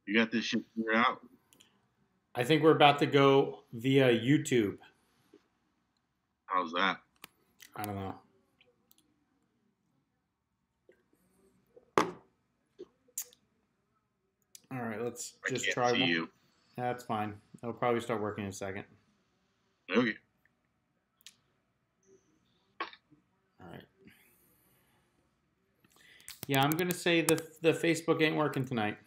You got this shit figured out? I think we're about to go via YouTube. How's that? I don't know. All right, let's I just can't try see one. you. That's fine. It'll probably start working in a second. Okay. All right. Yeah, I'm gonna say the Facebook ain't working tonight.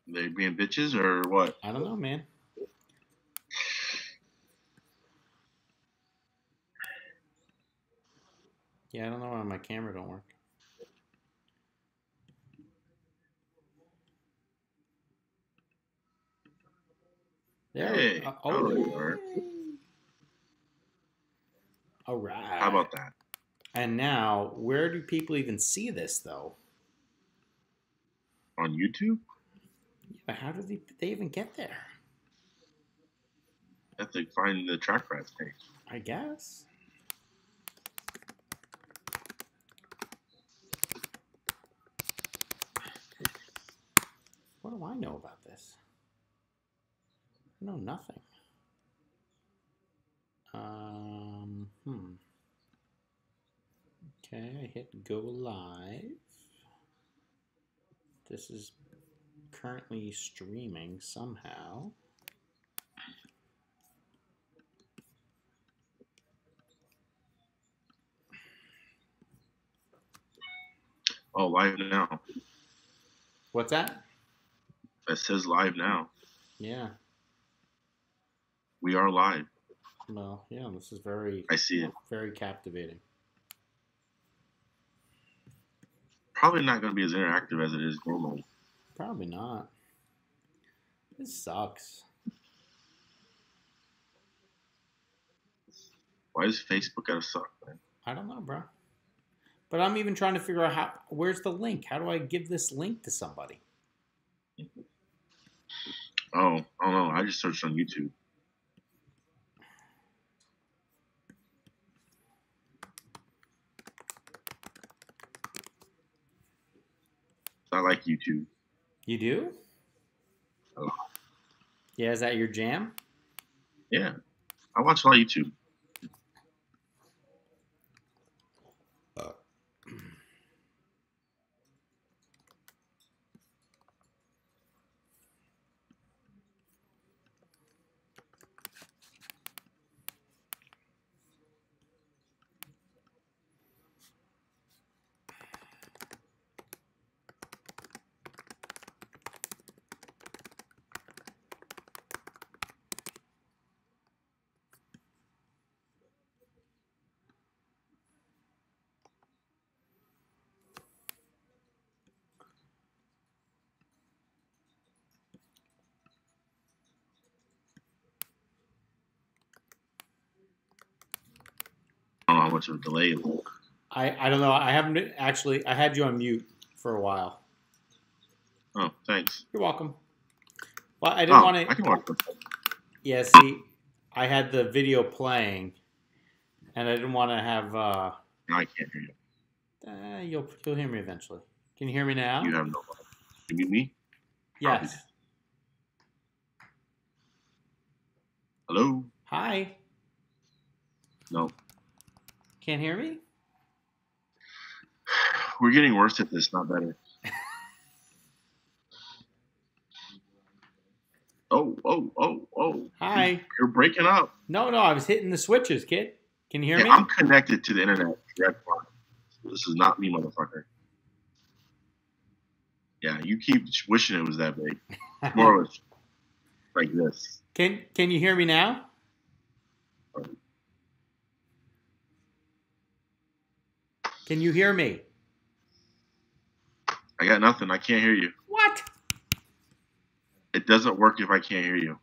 They being bitches or what? I don't know, man. Yeah, I don't know why my camera don't work. There we Hey, go. Oh, oh, there you are. yay. All How right. about that? And now, where do people even see this, though? On YouTube? Yeah, how do they even get there? I have to find the Track Rats page. I guess. What do I know about this? I know nothing. Hmm. Okay, I hit go live. This is currently streaming somehow. Oh, live now. What's that? It says live now. Yeah. We are live. Well, yeah, this is very, I see it. very captivating. Probably not going to be as interactive as it is normally. Probably not. This sucks. Why does Facebook gotta suck, man? I don't know, bro. But I'm even trying to figure out where's the link? How do I give this link to somebody? Oh, I don't know. I just searched on YouTube. I like YouTube. You do? Oh, Yeah, is that your jam? yeah, I watch a lot of YouTube. I don't know how much of a delay it is. I don't know. I haven't actually. I had you on mute for a while. Oh, thanks. You're welcome. Well, I didn't Oh, want I to. can watch them. Yeah, see, I had the video playing, and I didn't want to have. No, I can't hear you. You'll hear me eventually. Can you hear me now? You have no. You mute me? Probably. Yes. Hello? Hi. No. Can't hear me? We're getting worse at this, not better. Oh. Hi. You're breaking up. No, I was hitting the switches, kid. Can you hear Hey, me? I'm connected to the internet direct line. This is not me, motherfucker. Yeah, you keep wishing it was that big. More of like this. Can you hear me now? Can you hear me? I got nothing. I can't hear you. What? It doesn't work if I can't hear you.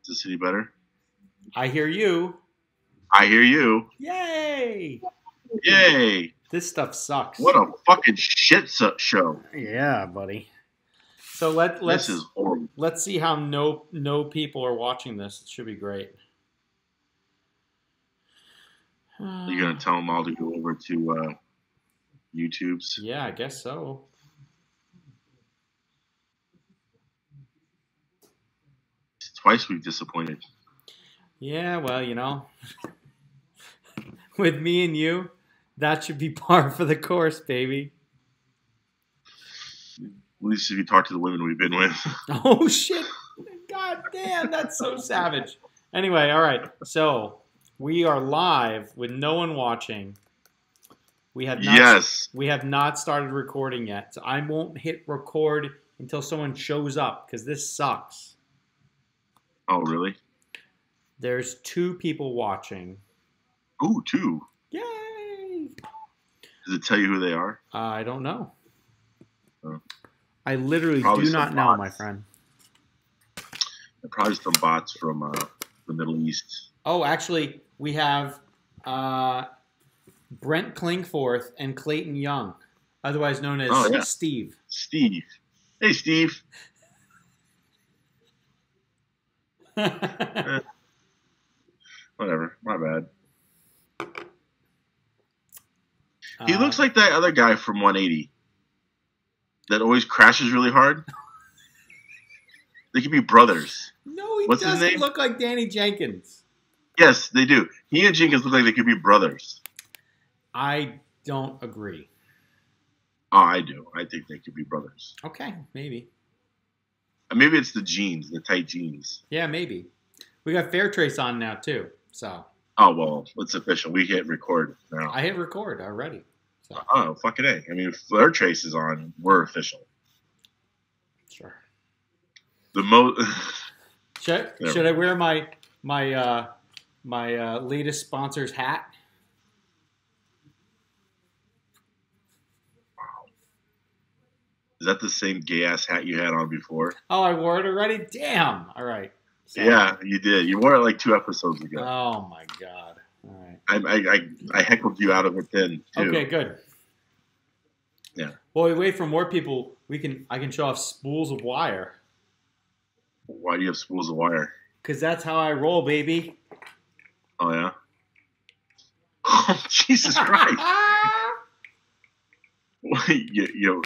Is this any better? I hear you. I hear you. Yay! Yay! This stuff sucks. What a fucking shit show. Yeah, buddy. So This is horrible. let's see how no people are watching this. It should be great. You're gonna tell them all to go over to YouTube's. Yeah, I guess so. Twice we've disappointed. Yeah, well, you know, with me and you, that should be par for the course, baby. At least if you talk to the women we've been with. Oh shit! God damn, that's so savage. Anyway, all right. So we are live with no one watching. We have not, Yes. We have not started recording yet. So I won't hit record until someone shows up because this sucks. Oh, really? There's 2 people watching. Ooh, 2. Yay! Does it tell you who they are? I don't know. Oh. I literally Probably do some not know, bots. my friend. They're probably some bots from the Middle East. Oh, actually, we have Brent Klingforth and Clayton Young, otherwise known as Oh, yeah. Steve. Steve. Hey, Steve. Whatever. My bad. He looks like that other guy from 180 that always crashes really hard. They could be brothers. No, he What's his doesn't name? look like Danny Jenkins. Yes, they do. He and Jenkins look like they could be brothers. I don't agree. Oh, I do. I think they could be brothers. Okay, maybe. Maybe it's the jeans, the tight jeans. Yeah, maybe. We got Fairtrace on now, too. So Oh, well, it's official. We hit record now. I hit record already. So, Oh, fucking A. I mean, if Flare Trace is on, we're official. sure. The most. Should I wear my latest sponsor's hat? Is that the same gay ass hat you had on before? Oh, I wore it already? Damn. All right. So- Yeah, you did. You wore it like 2 episodes ago. Oh, my God. All right. I heckled you out of it then, too. Okay, good. Yeah. Well, we wait for more people. I can show off spools of wire. Why do you have spools of wire? Because that's how I roll, baby. Oh, yeah? Oh, Jesus Christ. What, you're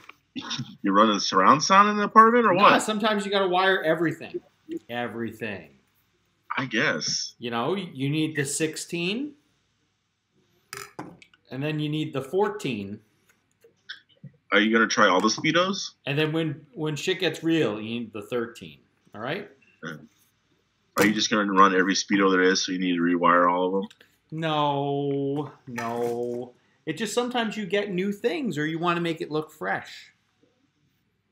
running surround sound in the apartment or Nah, what? sometimes you got to wire everything. Everything. I guess. You know, you need the 16, and then you need the 14, Are you going to try all the Speedos? and then when shit gets real, you need the 13. All right? Are you just going to run every Speedo there is so you need to rewire all of them? No. It just sometimes you get new things, or you want to make it look fresh.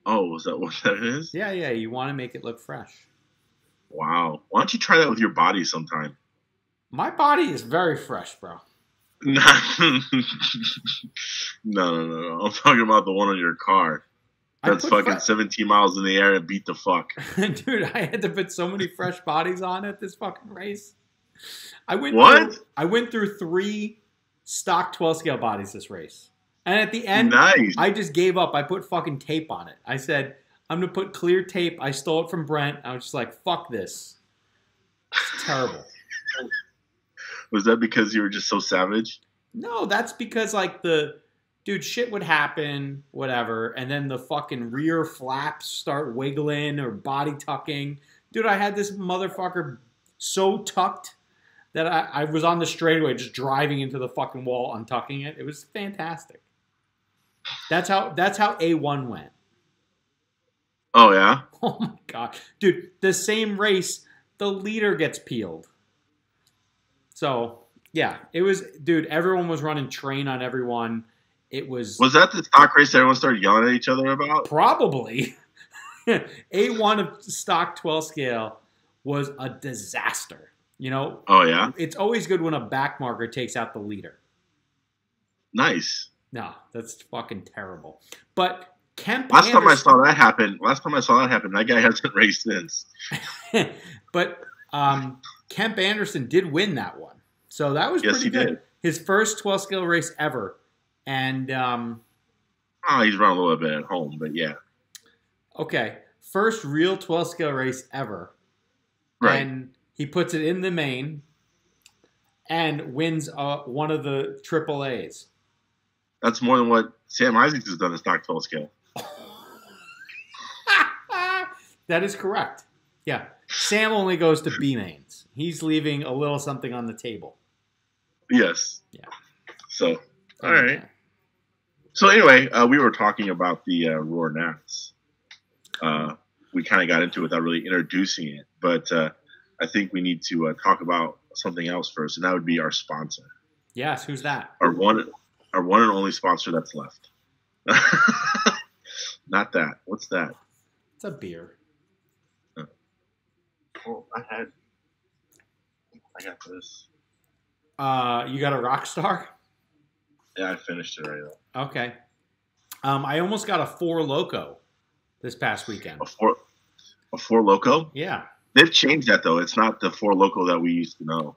Oh, is that what that is? Yeah, you want to make it look fresh. Wow. Why don't you try that with your body sometime? My body is very fresh, bro. No. No. I'm talking about the one on your car. I That's put fucking 17 miles in the air and beat the fuck. Dude, I had to put so many fresh bodies on at this fucking race. I went through 3 stock 12 scale bodies this race. And at the end, Nice. I just gave up. I put fucking tape on it. I said, I'm going to put clear tape. I stole it from Brent. I was just like, fuck this. It's terrible. Was that because you were just so savage? No, that's because dude, shit would happen, whatever, and then the fucking rear flaps start wiggling or body tucking. Dude, I had this motherfucker so tucked that I was on the straightaway just driving into the fucking wall, untucking it. It was fantastic. That's how A1 went. Oh, yeah? Oh my God. Dude, the same race, the leader gets peeled. So, yeah, it was, dude, everyone was running train on everyone. It was Was that the stock race that everyone started yelling at each other about? probably A1 of stock 12 scale was a disaster. You know, Oh, yeah? it's always good when a back marker takes out the leader. Nice. No, that's fucking terrible. But Kemp Last time I Anderson, saw that happen, that guy hasn't raced since. but Kemp Anderson did win that one. So that was Yes, pretty he good. did. His first 12 scale race ever. And Oh, he's run a little bit at home, but yeah. okay, first real 12 scale race ever. Right. And he puts it in the main and wins one of the triple A's. That's more than what Sam Isaacs has done in stock 12 scale. That is correct. Yeah. Sam only goes to B mains. He's leaving a little something on the table. Yes. Yeah. So, all right. So anyway, we were talking about the Roar Nats. We kind of got into it without really introducing it, but I think we need to talk about something else first, and that would be our sponsor. Yes, who's that? Our one and only sponsor that's left. Not that. What's that? It's a beer. Oh, I got this. You got a Rockstar? Yeah, I finished it right now. Okay. I almost got a Four Loko this past weekend. A Four Loko? Yeah. They've changed that though. It's not the Four Loko that we used to know.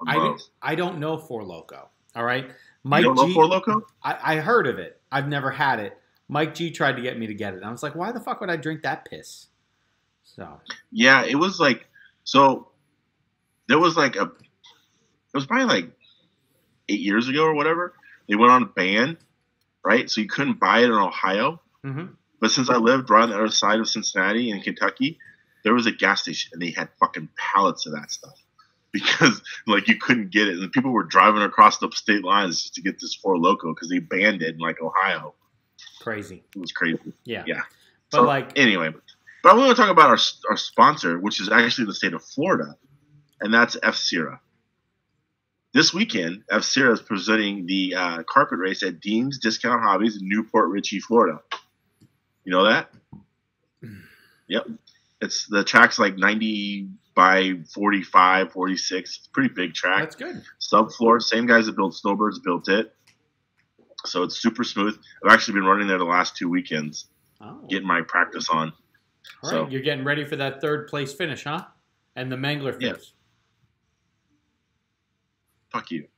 I don't know Four Loko. All right. Mike you don't know Four Loko? I heard of it. I've never had it. Mike G tried to get me to get it. And I was like, why the fuck would I drink that piss? So. Yeah, it was like, so there was like it was probably like 8 years ago or whatever. They went on ban, right? So you couldn't buy it in Ohio. Mm-hmm. But since I lived right on the other side of Cincinnati in Kentucky, there was a gas station and they had fucking pallets of that stuff because like you couldn't get it. And people were driving across the state lines just to get this Four Loko because they banned it in like Ohio. Crazy. It was crazy. Yeah. Yeah. But so, like anyway, but I want to talk about our sponsor, which is actually the state of Florida, and that's F-Sierra. This weekend, F-Sierra is presenting the carpet race at Dean's Discount Hobbies in Newport Richey, Florida. You know that? Yep. It's the track's like 90 by 45, 46. It's a pretty big track. That's good. Subfloor. Same guys that built Snowbirds built it. So it's super smooth. I've actually been running there the last 2 weekends, getting my practice on. All right. You're getting ready for that third place finish, huh? And the Mangler finish. Yeah. Fuck you.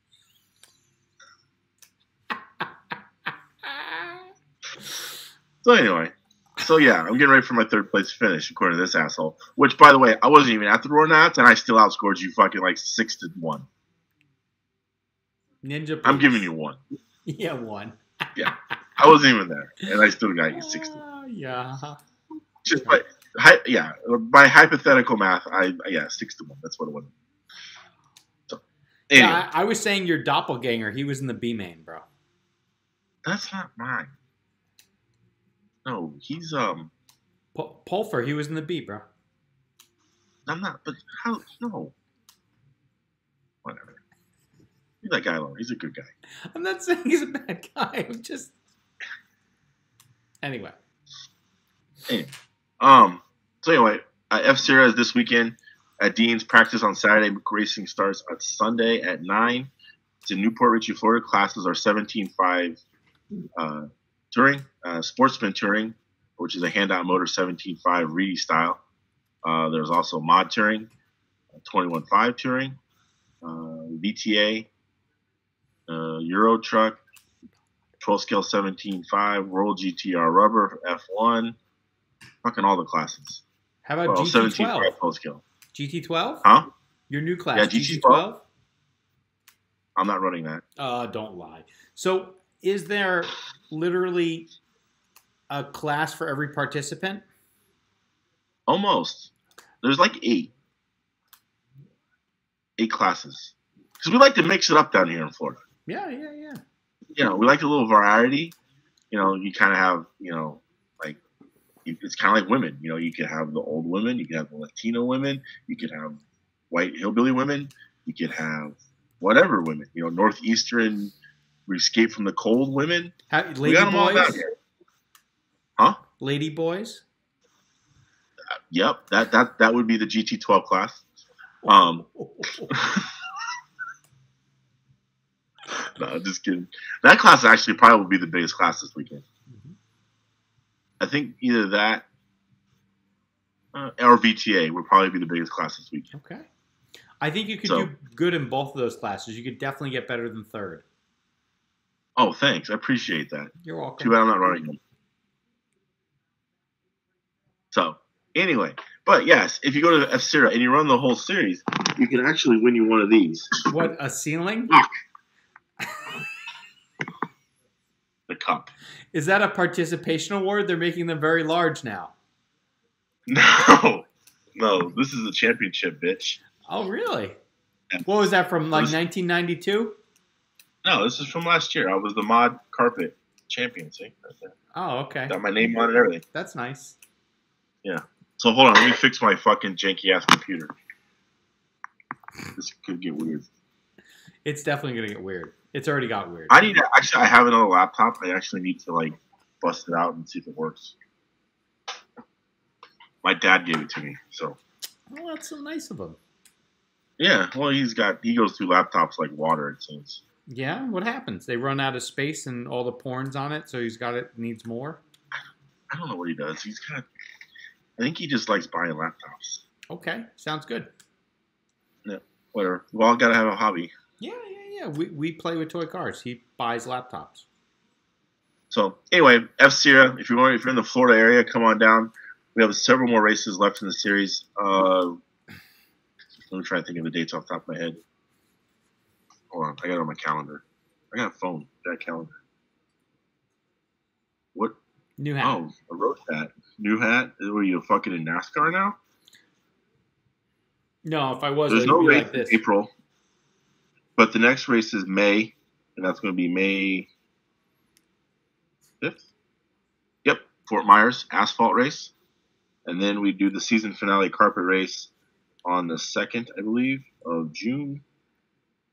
So anyway, yeah, I'm getting ready for my third place finish, according to this asshole. Which, by the way, I wasn't even at the Roar Nats, and I still outscored you fucking like 6-1. Ninja. Please. I'm giving you 1. Yeah, 1. Yeah, I wasn't even there, and I still got you 6-1. Yeah. Just by hypothetical math, 6-1. That's what it was. So, anyway. Yeah, I was saying your doppelganger. He was in the B main, bro. That's not mine. No, he's Pulfer. He was in the B, bro. I'm not. But how? No. Whatever. Leave that guy alone. He's a good guy. I'm not saying he's a bad guy. I'm just. Anyway. So anyway, F-Sierra is this weekend at Dean's. Practice on Saturday. Racing starts on Sunday at 9. It's in Newport Richey, Florida. Classes are 17.5 touring, sportsman touring, which is a handout motor 17.5 Reedy style. There's also mod touring, 21.5 touring, VTA, Euro truck, 12 scale 17.5, Roll GTR rubber, F1, fucking all the classes. How about GT12? 17.5 12 scale. GT12? Huh? Your new class, yeah, GT12? I'm not running that. Don't lie. So is there literally a class for every participant? Almost. There's like 8 classes. Because we like to mix it up down here in Florida. Yeah. You know, we like a little variety. You know, you kind of have, like, it's kind of like women. You know, you could have the old women. You could have the Latino women. You could have white hillbilly women. You could have whatever women. You know, Northeastern, we escape from the cold women. We got them all down here. Huh? Lady boys? Yep. That would be the GT12 class. No, just kidding. That class actually probably will be the biggest class this weekend. Mm-hmm. I think either that or VTA would probably be the biggest class this weekend. Okay. I think you could do good in both of those classes. You could definitely get better than third. Oh, thanks. I appreciate that. You're welcome. Too bad I'm not running them. So, Anyway, but yes, if you go to F-Zero and you run the whole series, you can actually win you one of these. What, a ceiling? The cup. Is that a participation award? They're making them very large now. No. This is the championship, bitch. Oh, really? What was that from, like 1992? No, this is from last year. I was the mod carpet champion. See, right there. Oh, okay. Got my name on it and everything. That's nice. Yeah. So hold on, let me fix my fucking janky ass computer. This could get weird. It's definitely gonna get weird. It's already got weird. I have another laptop. I actually need to like bust it out and see if it works. My dad gave it to me, so. Well, that's so nice of him. Yeah, well, he goes through laptops like water, it seems. Yeah, what happens? They run out of space and all the porn's on it, so needs more. I don't know what he does. I think he just likes buying laptops. Okay, sounds good. Yeah, whatever. We all gotta have a hobby. Yeah. We play with toy cars. He buys laptops. So anyway, F-Zero, if you're in the Florida area, come on down. We have several more races left in the series. Let me try to think of the dates off the top of my head. Hold on, I got it on my calendar. I got a phone. I got a calendar. What? New hat. Oh, a road hat. New hat? Are you fucking in NASCAR now? No, if I was, there's I'd no be race like this. in April, but the next race is May, and that's going to be May 5th. Yep, Fort Myers asphalt race, and then we do the season finale carpet race on the 2nd, I believe, of June.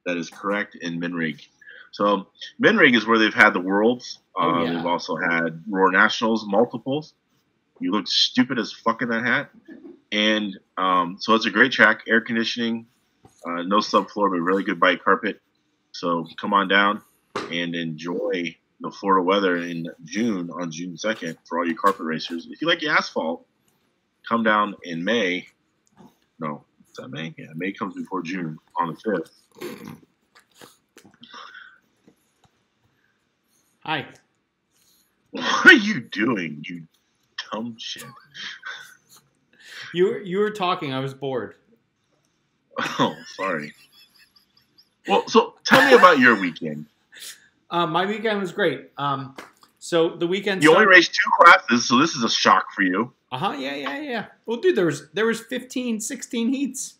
That is correct, in Minrig. So Minrig is where they've had the Worlds. Yeah. They've also had Roar Nationals, multiples. You look stupid as fuck in that hat. And so it's a great track, air conditioning, no subfloor, but really good bike carpet. So come on down and enjoy the Florida weather in June, on June 2nd, for all you carpet racers. If you like your asphalt, come down in May. No, is that May? Yeah, May comes before June on the 5th. Hi. What are you doing, you dumb shit? You were talking. I was bored. Oh, sorry. Well, so tell me about your weekend. My weekend was great. So the weekend. You only raced 2 classes, so this is a shock for you. Yeah. Well, dude, there was 15, 16 heats.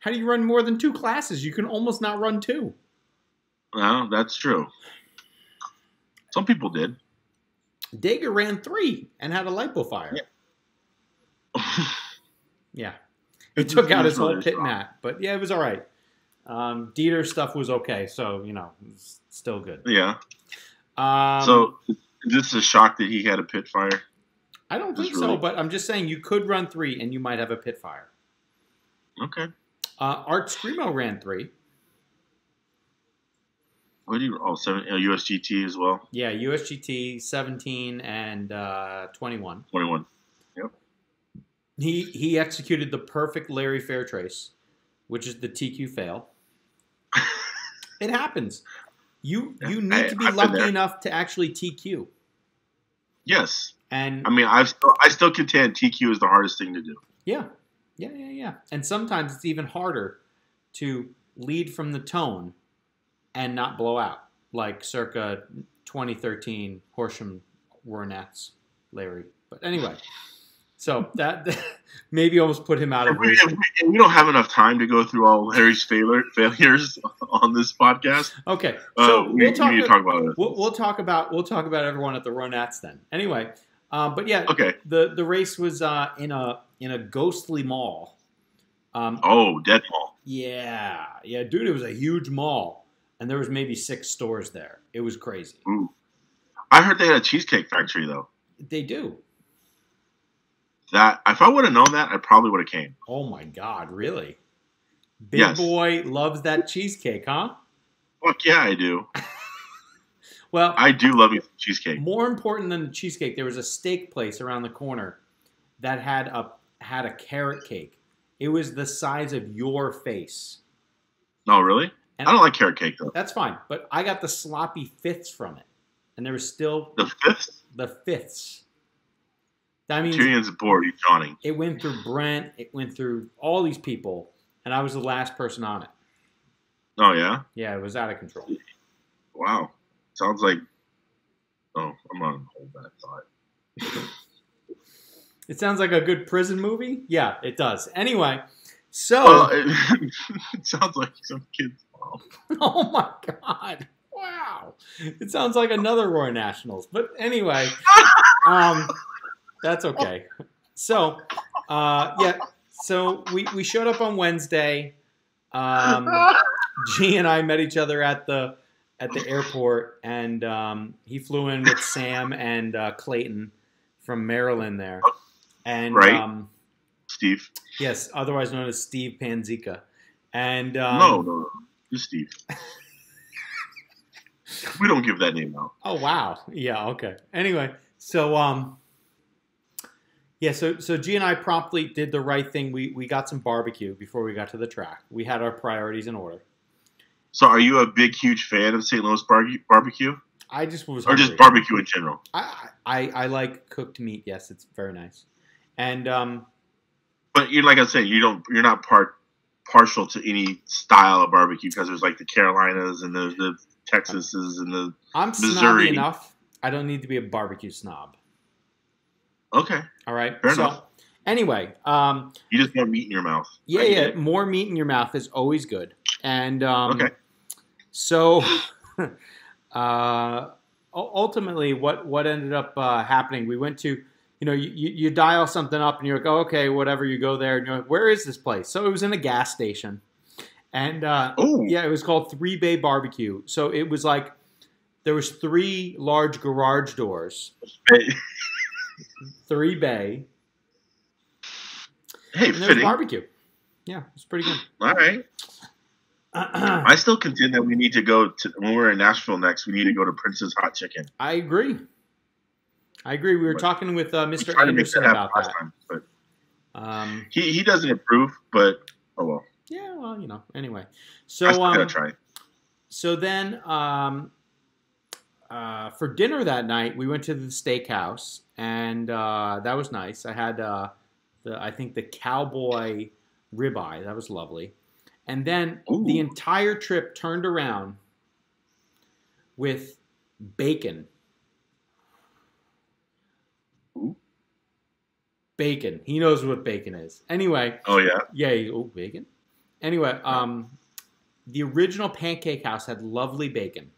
How do you run more than 2 classes? You can almost not run 2. Well, that's true. Some people did. Dager ran 3 and had a lipo fire. Yeah. He took out his whole pit mat, but yeah, it was all right. Dieter's stuff was okay, so it's still good. Yeah. So is this a shock that he had a pit fire? I don't think so, but I'm just saying you could run 3 and you might have a pit fire. Okay. Art Screamo ran 3. What do you? Oh, 7 USGT as well. Yeah, USGT 17 and 21. 21. Yep. He executed the perfect Larry Fairtrace, which is the TQ fail. It happens. You need to be lucky enough to actually TQ. Yes. And I mean, I still contend TQ is the hardest thing to do. Yeah. And sometimes it's even harder to lead from the tone and not blow out, like circa 2013 Horsham Warnats Larry. But anyway, so that maybe almost put him out of racing. We don't have enough time to go through all Larry's failures on this podcast. Okay, so we need to talk about it. We'll talk about everyone at the Ronats then. Anyway, but yeah, okay. The race was in a ghostly mall. Dead mall. Yeah, dude, it was a huge mall. And there was maybe 6 stores there. It was crazy. Ooh. I heard they had a cheesecake factory, though. They do. That if I would have known that, I probably would have came. Oh, my God. Really? Big Boy loves that cheesecake, huh? Fuck yeah, I do. Well, I do love you cheesecake. More important than the cheesecake, there was a steak place around the corner that had a carrot cake. It was the size of your face. Oh, really? And I don't like carrot cake, though. That's fine. But I got the sloppy fifths from it. And there was still... The fifths? The fifths. That means Tyrion's bored. He's yawning. it went through Brent. It went through all these people, and I was the last person on it. Oh yeah. Yeah, it was out of control. Wow. Sounds like. Oh, I'm gonna hold that thought. It sounds like a good prison movie. Yeah, it does. Anyway, so Well, it sounds like some kid's mom. oh my god, wow! It sounds like another Roy Nationals. But anyway, that's okay. So, yeah. So we showed up on Wednesday. G and I met each other at the airport, and he flew in with Sam and Clayton from Maryland there, and Right. Steve. yes, otherwise known as Steve Panzica, and No, just Steve. We don't give that name out. oh wow, yeah, okay. Anyway, so yeah, so G and I promptly did the right thing. We got some barbecue before we got to the track. We had our priorities in order. So, are you a big, huge fan of St. Louis barbecue, I just was or just hungry. barbecue in general? I like cooked meat. Yes, it's very nice. And But you're like I said, you're not partial to any style of barbecue because there's like the Carolinas and the Texases and the I'm snobby Missouri. enough. I don't need to be a barbecue snob. Okay, All right. Fair so enough. Anyway, you just want meat in your mouth. yeah, I get yeah. it. More meat in your mouth is always good. And Okay. so ultimately, what ended up happening? We went to, you dial something up and you're like, oh, okay, whatever. You go there and you're like, where is this place? So it was in a gas station, and Oh, yeah, it was called Three Bay Barbecue. So it was like there was 3 large garage doors, hey, 3 bay, and there was fitting. barbecue. Yeah, it's pretty good. All right. I still contend that we need to go to when we're in Nashville next. We need to go to Prince's Hot Chicken. I agree. We were But talking with We Mr. tried to make Anderson that happen about last that. time, but Um, he doesn't approve. But oh well, yeah, well, anyway. I So still gotta try. so then for dinner that night, we went to the steakhouse, and that was nice. I had I think the cowboy ribeye. That was lovely. And then Ooh. the entire trip turned around with bacon. Ooh. Bacon. He knows what bacon is. Anyway, Oh yeah. yeah. Oh, bacon. Anyway, the original Pancake House had lovely bacon,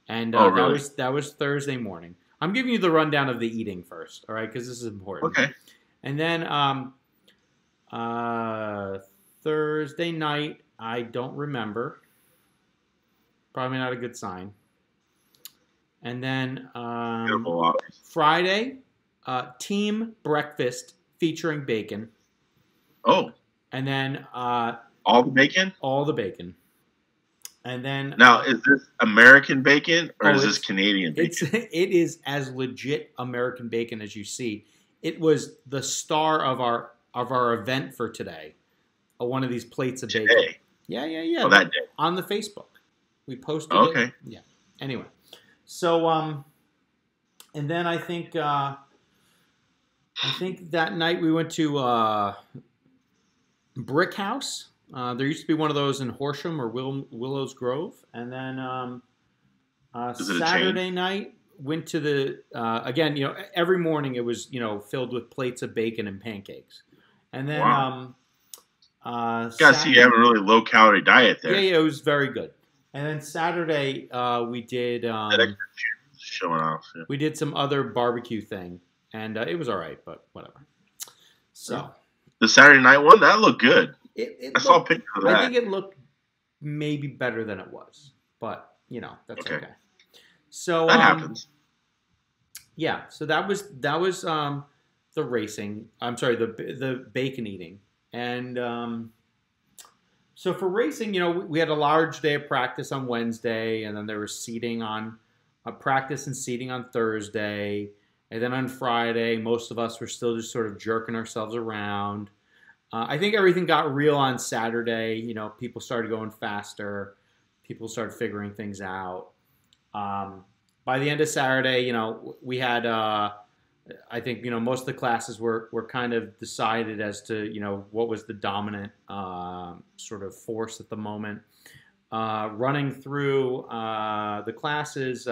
and Oh, really? that was Thursday morning. I'm giving you the rundown of the eating first, all right? Because this is important. Okay. And then Thursday night, I don't remember. Probably not a good sign. And then Beautiful office. Friday, team breakfast featuring bacon, Oh, and then all the bacon. all the bacon. And then Now, is this American bacon or Oh, is this it's- Canadian bacon? it is as legit American bacon as you see. It was the star of our event for today. One of these plates of bacon. Today. Yeah. Oh, that day. On the Facebook. We posted it. Okay. Yeah. Anyway. So and then I think that night we went to Brick House. There used to be one of those in Horsham or Willows Grove, and then Is it a chain? Saturday night went to the again. Every morning it was filled with plates of bacon and pancakes, and then Wow. Gotta see you have a really low calorie diet there. yeah, it was very good. And then Saturday we did That extra juice showing off. Yeah. we did some other barbecue thing, and it was all right, but whatever. So The Saturday night one that looked good. it I saw a looked- picture of I that. think it looked maybe better than it was, but that's Okay. okay. So That happens. yeah, so that was the racing. I'm sorry, the bacon eating, and so for racing, we had a large day of practice on Wednesday, and then there was seating on practice and seating on Thursday, and then on Friday, most of us were still just sort of jerking ourselves around. I think everything got real on Saturday. People started going faster. People started figuring things out. By the end of Saturday, we had I think most of the classes were kind of decided as to what was the dominant sort of force at the moment. Running through the classes,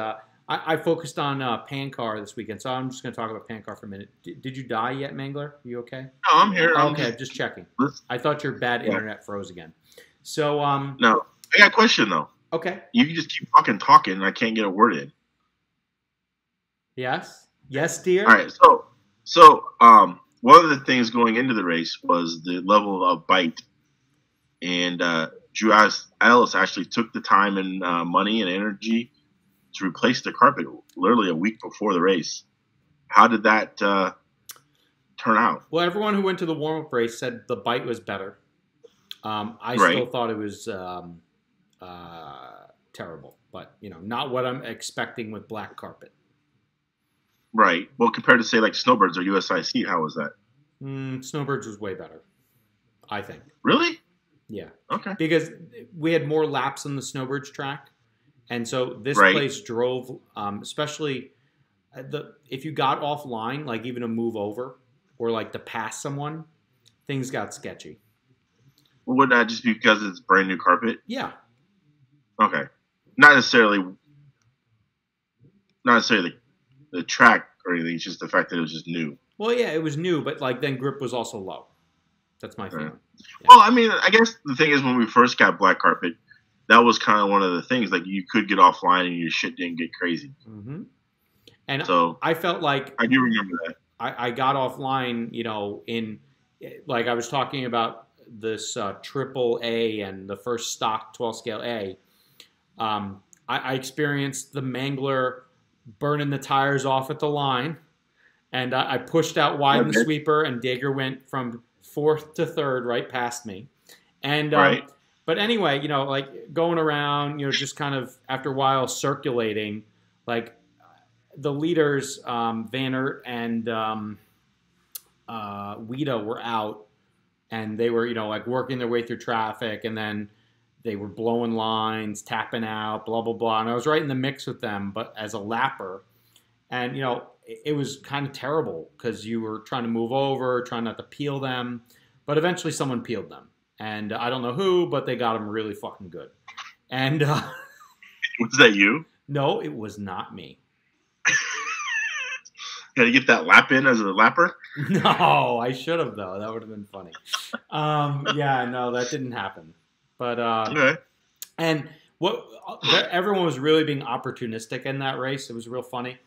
I focused on Pankar this weekend, so I'm just going to talk about Pankar for a minute. Did you die yet, Mangler? Are you okay? No, I'm here. Okay, just checking. I thought your bad internet froze again. So no, I got a question though. Okay. You can just keep fucking talking, and I can't get a word in. Yes, dear. All right, so one of the things going into the race was the level of bite, and Drew Ellis actually took the time and money and energy to replace the carpet literally a week before the race. How did that turn out? Well, everyone who went to the warm-up race said the bite was better. I still thought it was terrible, but not what I'm expecting with black carpet. Right. Well, compared to say like Snowbirds or USIC, how was that? Snowbirds was way better, I think. Really? Yeah. Okay. Because we had more laps on the Snowbirds track, and so this place drove, especially if you got offline, like even to move over or like to pass someone, things got sketchy. Well, would that just be because it's brand new carpet? Yeah. Okay. Not necessarily the track or anything. It's just the fact that it was just new. Well, yeah, it was new, but like then grip was also low. That's my feeling. Yeah. Well, I mean, I guess the thing is when we first got black carpet, that was kind of one of the things. Like you could get offline and your shit didn't get crazy. Mm-hmm. And so I felt like I do remember that. I got offline, in like I was talking about this triple A and the first stock 12 scale A. I experienced the Mangler burning the tires off at the line, and I pushed out wide in the sweeper, and Dager went from fourth to third right past me. And but anyway, like going around, just kind of after a while circulating, like the leaders, Van Aert and Wida were out, and they were like working their way through traffic, and then they were blowing lines, tapping out, blah, blah, blah. And I was right in the mix with them, but as a lapper. And, it was kind of terrible because you were trying to move over, trying not to peel them. But eventually someone peeled them. And I don't know who, but they got them really fucking good. And was that you? No, it was not me. Got to get that lap in as a lapper? No, I should have, though. That would have been funny. Yeah, no, that didn't happen. But okay. And everyone was really being opportunistic in that race. It was real funny.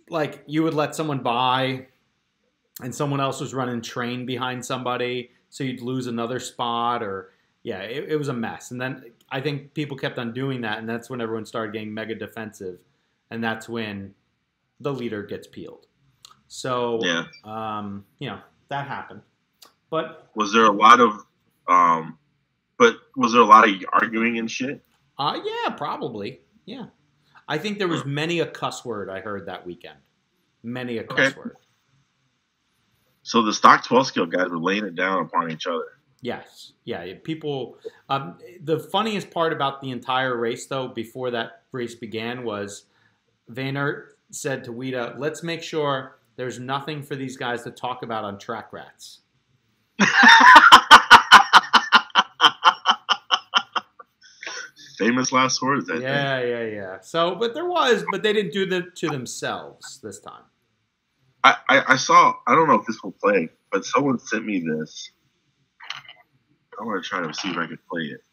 Like you would let someone by, and someone else was running train behind somebody, so you'd lose another spot. Or it was a mess. And then I think people kept on doing that, and that's when everyone started getting mega defensive, and that's when the leader gets peeled. So that happened. But was there a lot of arguing and shit? Yeah, probably. Yeah. I think there was many a cuss word I heard that weekend. Many a cuss word. So the stock 12 scale guys were laying it down upon each other. Yes. Yeah. People. The funniest part about the entire race, though, before that race began, was Van Aert said to Wida, "Let's make sure there's nothing for these guys to talk about on Track Rats." Famous last words. Yeah. So, but they didn't do that to themselves this time. I saw, I don't know if this will play, but someone sent me this. I want to try to see if I could play it.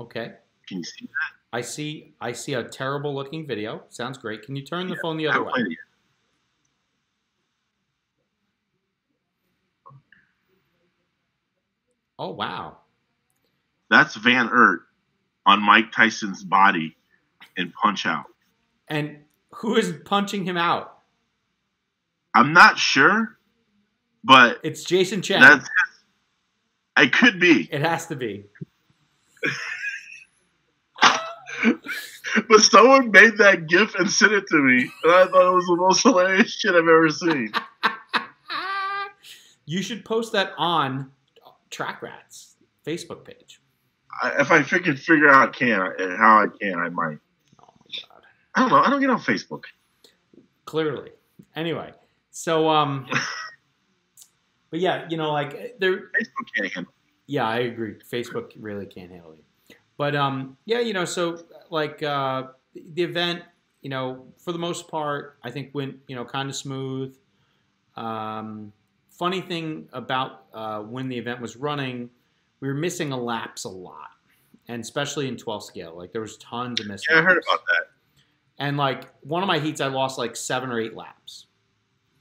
Okay. Can you see that? I see a terrible looking video. Sounds great. Can you turn the phone the other way? Oh, wow. That's Van Aert on Mike Tyson's body in Punch Out. And who is punching him out? I'm not sure, but it's Jason Chen. It could be. It has to be. But someone made that GIF and sent it to me, and I thought it was the most hilarious shit I've ever seen. You should post that on Track Rats Facebook page. If I can figure out how I can, I might. Oh my god! I don't know. I don't get on Facebook. Clearly. Anyway, So but yeah, like there. Facebook can't handle. Yeah, I agree. Facebook really can't handle it. But yeah, so like the event, for the most part, I think went kind of smooth. Funny thing about when the event was running, we were missing laps a lot, and especially in 12 scale, like there was tons of missed Yeah, I heard laps. about that. And like one of my heats, I lost like 7 or 8 laps.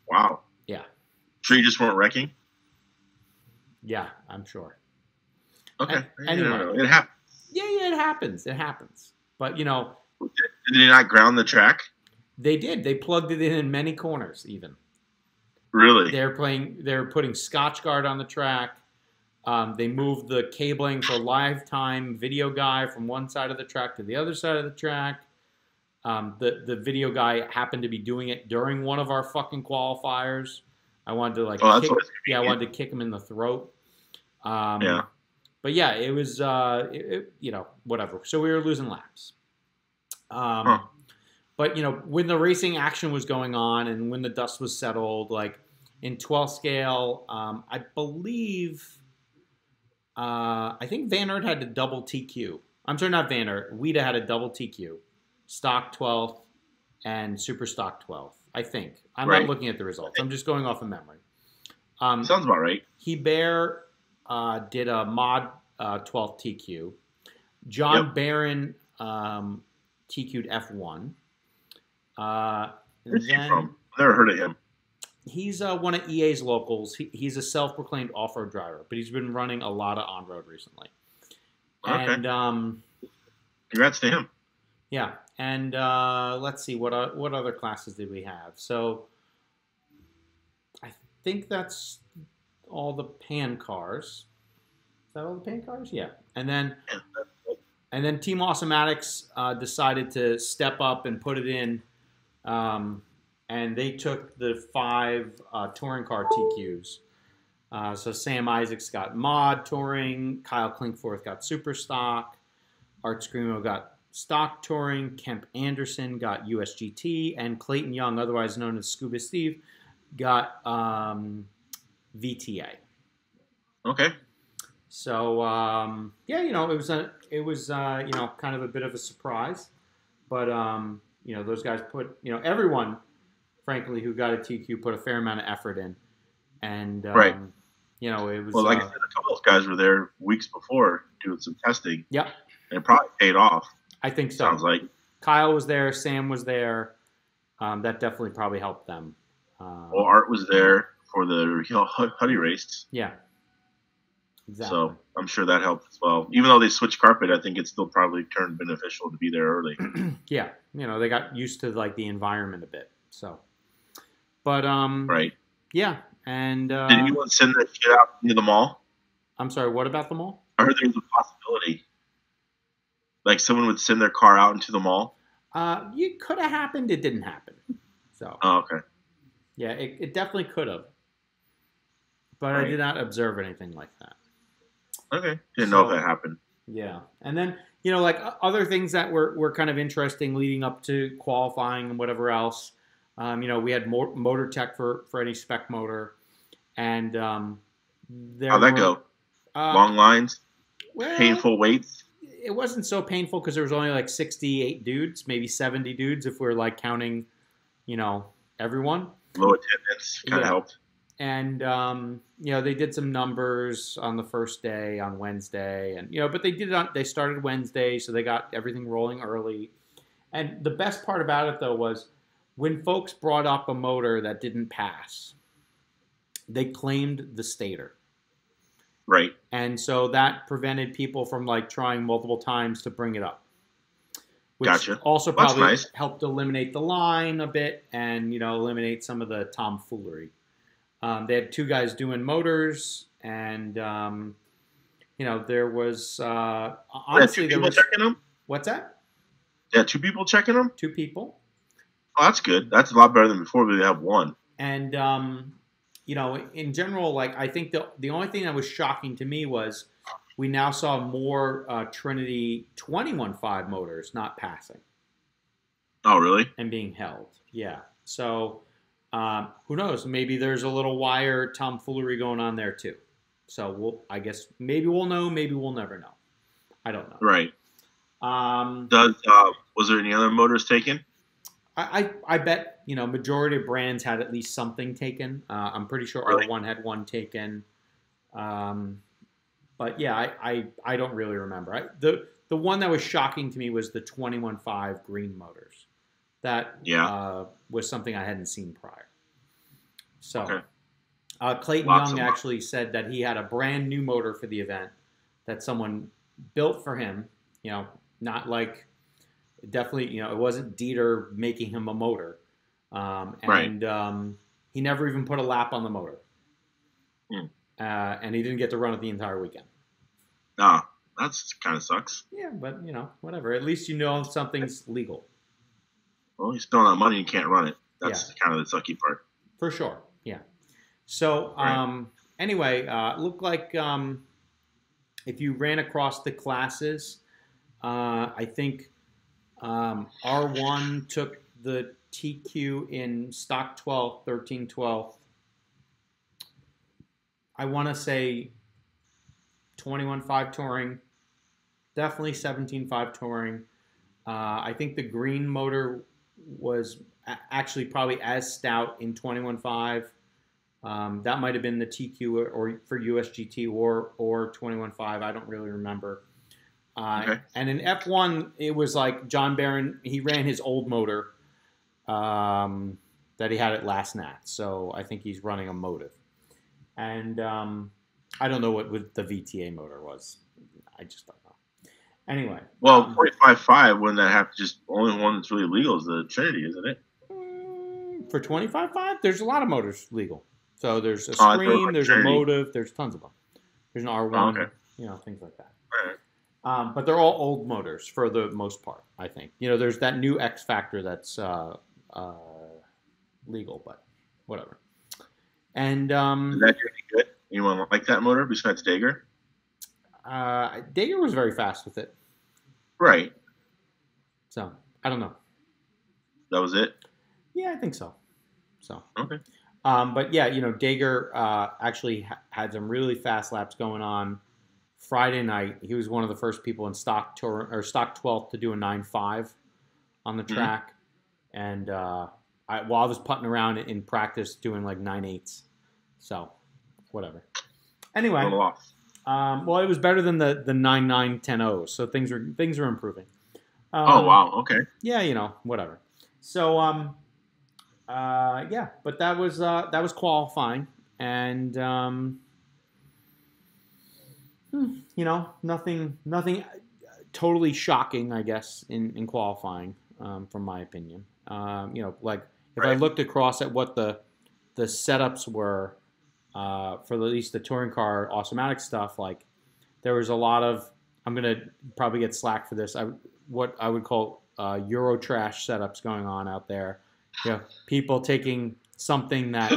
Wow. Yeah, Sure, you just weren't wrecking. yeah, I'm sure. Okay. Anyway. It happened. Yeah, it happens. It happens. But Did they not ground the track? they did. They plugged it in many corners. Even Really? they're putting Scotch Guard on the track. They moved the cabling for lifetime video guy from one side of the track to the other side of the track. The video guy happened to be doing it during one of our fucking qualifiers. I wanted to like, Oh, that's kick, always yeah, I convenient. wanted to kick him in the throat. Yeah. But yeah, it was whatever. So we were losing laps. Huh. But when the racing action was going on and when the dust was settled, like in 12 scale, I believe, I think Van Aert had a double TQ. I'm sorry, not Van Aert. Wida had a double TQ, stock 12th and super stock 12th. I think. I'm Right. not looking at the results. I'm just going off of memory. Sounds about right. Hebert did a mod 12th TQ. John Barron TQ'd F1. Where's he from? I've never heard of him. He's one of EA's locals. He's a self-proclaimed off-road driver, but he's been running a lot of on-road recently. Okay. And Congrats to him. yeah, and let's see what other classes did we have. So I think that's all the pan cars. Is that all the pan cars? Yeah, and then Team Awesomatics decided to step up and put it in, and they took the 5 touring car TQs. So Sam Isaacs got mod touring, Kyle Klinkforth got super stock, Art Screamo got stock touring, Kemp Anderson got USGT, and Clayton Young, otherwise known as Scuba Steve, got VTA. Okay. So yeah, it was kind of a bit of a surprise, but those guys put everyone, frankly, who got a TQ put a fair amount of effort in, and Right. it was Well, like I said, a couple of those guys were there weeks before doing some testing. Yep, And it probably paid off. I think so. Sounds like. Kyle was there, Sam was there. That definitely probably helped them. Well, Art was there for the Huddy race. Yeah. Exactly. So I'm sure that helped as well. Even though they switched carpet, I think it still probably turned beneficial to be there early. Yeah, they got used to like the environment a bit. So, but Right. yeah, and Did anyone send that shit out into the mall? I'm sorry, what about the mall? I heard there was a possibility. Like someone would send their car out into the mall. It could have happened. It didn't happen. So, Oh, okay. yeah, it definitely could have. But Right. I did not observe anything like that. Okay. Didn't know if that happened. Yeah. And then, like other things that were kind of interesting leading up to qualifying and whatever else. We had motor tech for any spec motor. And How'd that go? Long lines? Well, Painful waits? it wasn't so painful because there was only like 68 dudes, maybe 70 dudes if we're like counting, everyone. Low attendance kind of Yeah. helped. And they did some numbers on the first day on Wednesday, and but they started Wednesday, so they got everything rolling early. And the best part about it though was when folks brought up a motor that didn't pass, they claimed the stator. Right. And so that prevented people from like trying multiple times to bring it up. Which Gotcha. also That's probably nice. helped eliminate the line a bit and, eliminate some of the tomfoolery. They had 2 guys doing motors and, there was, honestly, two there people was, checking them? what's that? Yeah, 2 people checking them? 2 people. Oh, that's good. That's a lot better than before we have 1. And, in general, like, I think the only thing that was shocking to me was we now saw more Trinity 21.5 motors not passing Oh, really? and being held. Yeah. So, Who knows? Maybe there's a little wire tomfoolery going on there too. So I guess maybe we'll know. Maybe we'll never know. I don't know. Right. Um, Was there any other motors taken? I bet majority of brands had at least something taken. I'm pretty sure Really? R1 had one taken. But yeah, I don't really remember. The one that was shocking to me was the 21.5 green motors. That was something I hadn't seen prior. So Okay. Clayton Lots Young of actually said that he had a brand new motor for the event that someone built for him. Not like definitely, it wasn't Dieter making him a motor. He never even put a lap on the motor. And he didn't get to run it the entire weekend. Ah, that's kind of sucks. Yeah, but, whatever. At least something's legal. Well, you spend all that money, you can't run it. That's kind of the sucky part. For sure, yeah. So, anyway, it looked like if you ran across the classes, I think R1 took the TQ in stock 12, 13, 12. I want to say 21.5 touring, definitely 17.5 touring. I think the green motor was actually probably as stout in 21.5. That might have been the TQ or for USGT or 21.5. I don't really remember. Okay. And in F1, it was like John Barron. He ran his old motor that he had at Last Nat. So I think he's running a Motive. And I don't know what the VTA motor was. I just don't know. Anyway. Well, 45.5, wouldn't that have just only one that's really legal is the Trinity, isn't it? For 25.5, there's a lot of motors legal. So there's a Scream, there's a Motive, there's tons of them. There's an R1, things like that. Right. But they're all old motors for the most part, I think. There's that new X Factor that's legal, but whatever. And is that really good? Anyone like that motor besides Dager? Dager was very fast with it. Right. So, I don't know. That was it? Yeah, I think so. Okay. But yeah, Dager actually had some really fast laps going on Friday night. He was one of the first people in stock 12th to do a 9.5 on the track. And while I was putting around in practice doing like 9.8s. So, whatever. Anyway. A little off. Well, it was better than the 9.9 10.0s, so things are improving. Oh wow, okay. Yeah, whatever. So but that was qualifying, and nothing totally shocking, I guess, in qualifying, from my opinion. Like if I looked across at what the setups were. For at least the touring car automatic stuff, like there was a lot of, I'm going to probably get slack for this, what I would call Euro trash setups going on out there. People taking something that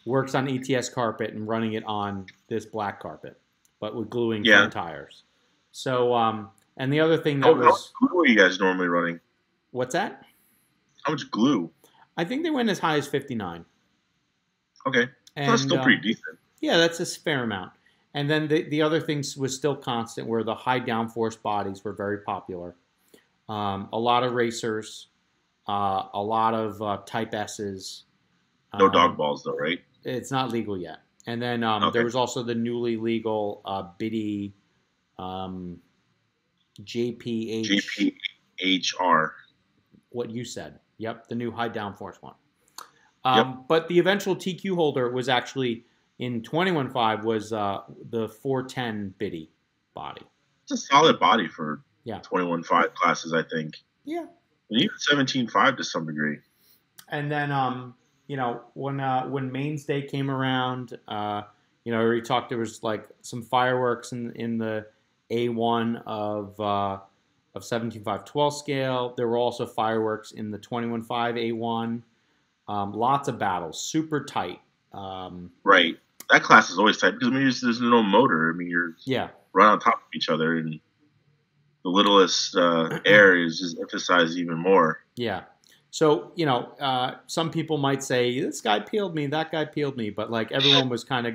works on ETS carpet and running it on this black carpet, but with gluing front tires. So, and the other thing that how much glue are you guys normally running? What's that? How much glue? I think they went as high as 59. Okay. So that's still pretty decent. Yeah, that's a fair amount. And then the other things was still constant, where the high downforce bodies were very popular. A lot of racers, a lot of Type S's. No dog balls though, right? It's not legal yet. And then there was also the newly legal Biddy JPHR. What you said. Yep, the new high downforce one. But the eventual TQ holder was actually in 21.5 was the 410 Biddy body. It's a solid body for 21.5 classes, I think. Yeah. And even 17.5 to some degree. And then, when Mains Day came around, we talked, there was like some fireworks in the A1 of 17.5 12 scale. There were also fireworks in the 21.5 A1. Lots of battles, super tight. Right. That class is always tight because there's no motor. You're right on top of each other, and the littlest air is just emphasized even more. Yeah. So, some people might say, this guy peeled me, that guy peeled me, but like everyone was kind of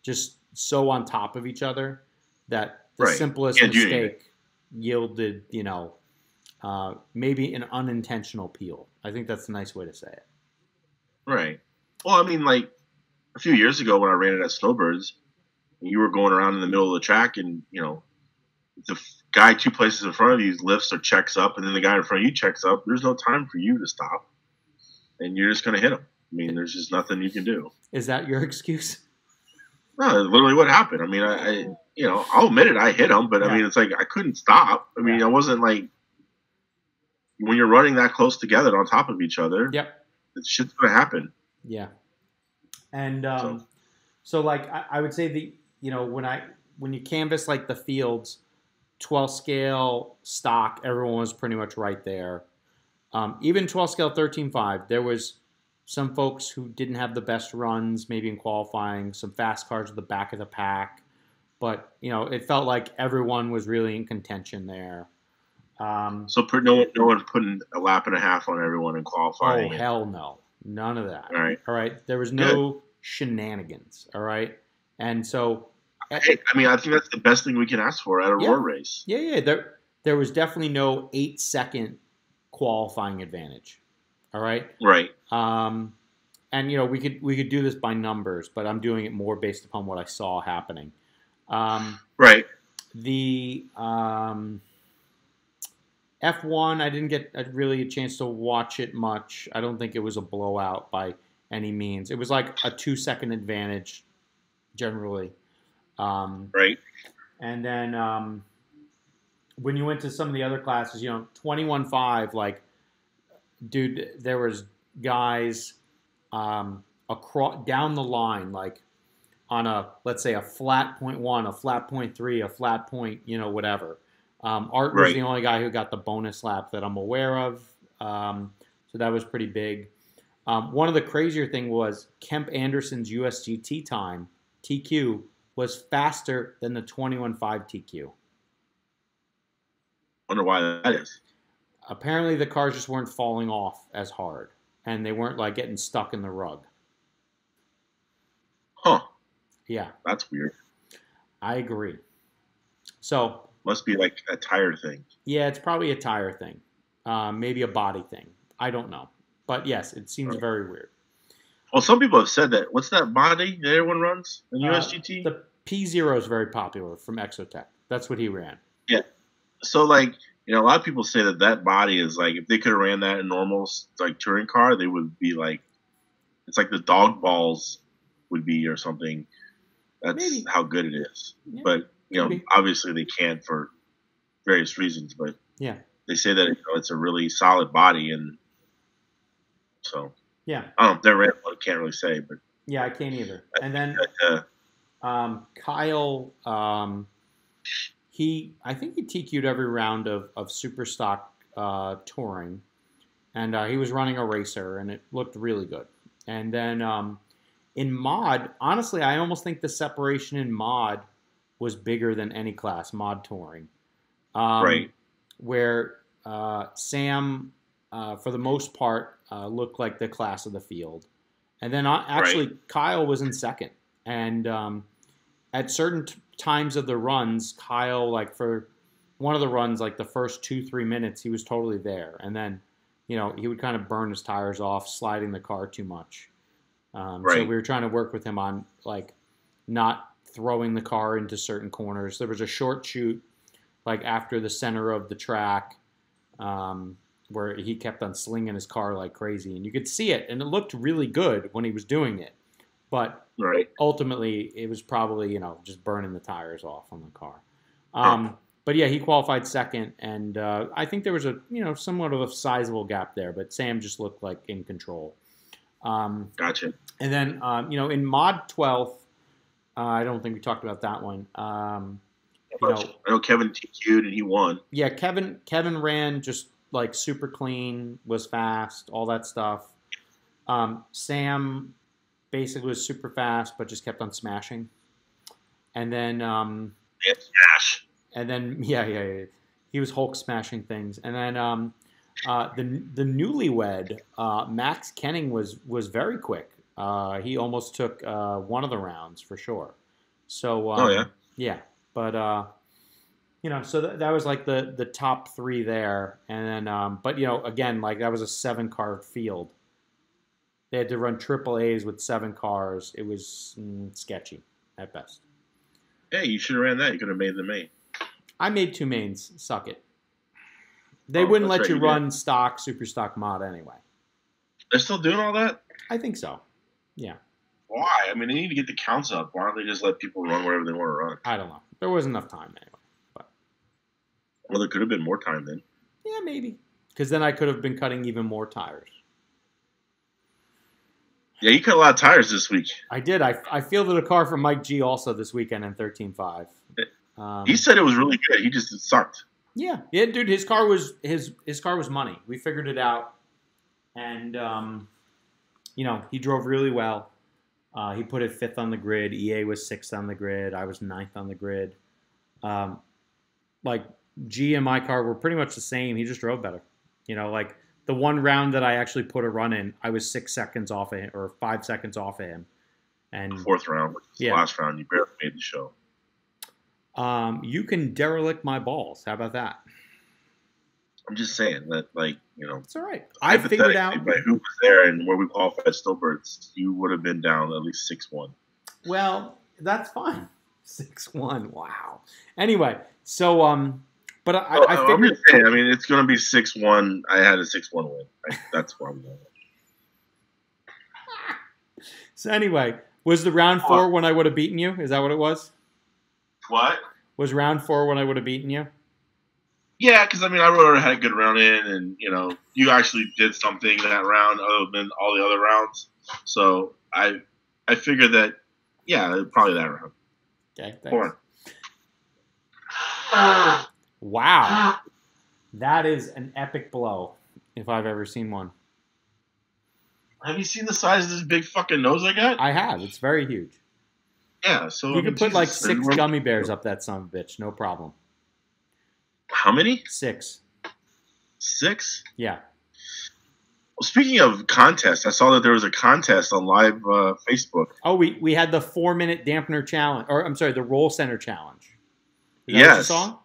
just so on top of each other that the Right. simplest Can't do anything. mistake yielded, maybe an unintentional peel. I think that's a nice way to say it. Right. Well, I mean, like a few years ago when I ran it at Snowbirds, you were going around in the middle of the track, and the guy 2 places in front of you lifts or checks up, and then the guy in front of you checks up. There's no time for you to stop, and you're just going to hit him. I mean, there's just nothing you can do. Is that your excuse? No, literally what happened. I mean, I'll admit it. I hit him, but I mean, it's like I couldn't stop. I mean, I wasn't like when you're running that close together on top of each other. Yep. Shit's going to happen. Yeah. And so like I would say when you canvass like the fields, 12 scale stock, everyone was pretty much right there. Even 12 scale 13.5, there was some folks who didn't have the best runs, maybe in qualifying, some fast cars at the back of the pack. But, it felt like everyone was really in contention there. So no one putting a lap and a half on everyone in qualifying. Oh, hell no. None of that. All right. There was no shenanigans. All right. And so. I mean, I think that's the best thing we can ask for at a road race. Yeah. There was definitely no 8-second qualifying advantage. All right. Right. And we could do this by numbers, but I'm doing it more based upon what I saw happening. Right. The F1, I didn't get really a chance to watch it much. I don't think it was a blowout by any means. It was like a 2-second advantage generally. Right. And then when you went to some of the other classes, 21.5, like, dude, there was guys across down the line, like on let's say a flat 0.1, a flat 0.3, a flat point, whatever. Art was the only guy who got the bonus lap that I'm aware of. So that was pretty big. One of the crazier thing was Kemp Anderson's USGT time, TQ, was faster than the 21.5 TQ. Wonder why that is. Apparently the cars just weren't falling off as hard, and they weren't like getting stuck in the rug. Huh. Yeah. That's weird. I agree. So must be like a tire thing. Yeah, it's probably a tire thing. Maybe a body thing. I don't know. But yes, it seems very weird. Well, some people have said that. What's that body that everyone runs in USGT? The P0 is very popular from Exotech. That's what he ran. Yeah. So, like, a lot of people say that body is like, if they could have ran that in normal, like, touring car, they would be like, it's like the dog balls would be or something. That's how good it is. Yeah, but, obviously they can't for various reasons. But they say that it's a really solid body. And so, they're can't really say. But yeah, I can't either. And then Kyle, I think he TQ'd every round of Super Stock touring, and he was running a racer, and it looked really good. And then in mod, honestly, I almost think the separation in mod was bigger than any class, mod touring. Right. Where Sam, for the most part, looked like the class of the field. And then Kyle was in second. And at certain times of the runs, Kyle, like for one of the runs, like the first 2-3 minutes, he was totally there. And then, he would kind of burn his tires off, sliding the car too much. So we were trying to work with him on, like, not throwing the car into certain corners. There was a short chute, like after the center of the track, where he kept on slinging his car like crazy. And you could see it, and it looked really good when he was doing it. But ultimately, it was probably, just burning the tires off on the car. But yeah, he qualified second, and I think there was a, somewhat of a sizable gap there, but Sam just looked like in control. Gotcha. And then, in Mod 12th, I don't think we talked about that one. I know Kevin TQ'd and he won. Yeah, Kevin ran just like super clean, was fast, all that stuff. Sam basically was super fast, but just kept on smashing. And then smash. And then he was Hulk smashing things. And then The newlywed Max Kenning was very quick. He almost took one of the rounds for sure. So Oh yeah. yeah, but so that was like the top three there, and then but again, like that was a 7-car field. They had to run triple A's with 7 cars. It was sketchy at best. Hey, you should have ran that. You could have made the main. I made 2 mains. Suck it. They wouldn't let you run stock, super stock mod anyway. They're still doing all that? I think so. Yeah. Why? I mean, they need to get the counts up. Why don't they just let people run wherever they want to run? I don't know. There wasn't enough time anyway. But well, there could have been more time then. Yeah, maybe. Because then I could have been cutting even more tires. Yeah, you cut a lot of tires this week. I did. I fielded a car from Mike G also this weekend in 13.5. He said it was really good. He just sucked. Yeah, dude. His car was money. We figured it out, and he drove really well. He put it 5th on the grid. EA was 6th on the grid. I was 9th on the grid. Like G and my car were pretty much the same. He just drove better. Like the one round that I actually put a run in, I was 6 seconds off of him, or 5 seconds off of him. And 4th round, which is the last round, you barely made the show. You can derelict my balls. How about that? I'm just saying that, it's all right. I figured out by who was there and where we qualified Stillbirds, you would have been down at least 6-1. Well, that's fine. 6-1. Wow. Anyway, so but I figured. I'm just saying. I mean, it's going to be 6-1. I had a 6-1 win. That's where I'm going. So anyway, was the round 4 when I would have beaten you? Is that what it was? What? Was round 4 when I would have beaten you? Yeah, because I would have had a good round in, and you actually did something that round other than all the other rounds. So I figured that, yeah, probably that round. Okay, thanks. Wow, that is an epic blow if I've ever seen one. Have you seen the size of this big fucking nose I got? I have. It's very huge. Yeah, so you could put like 6 gummy bears up that son of a bitch, no problem. How many? 6. 6? Yeah. Well, speaking of contests, I saw that there was a contest on live Facebook. Oh, we had the 4-minute dampener challenge, or I'm sorry, the roll center challenge. Is that yes. What you saw?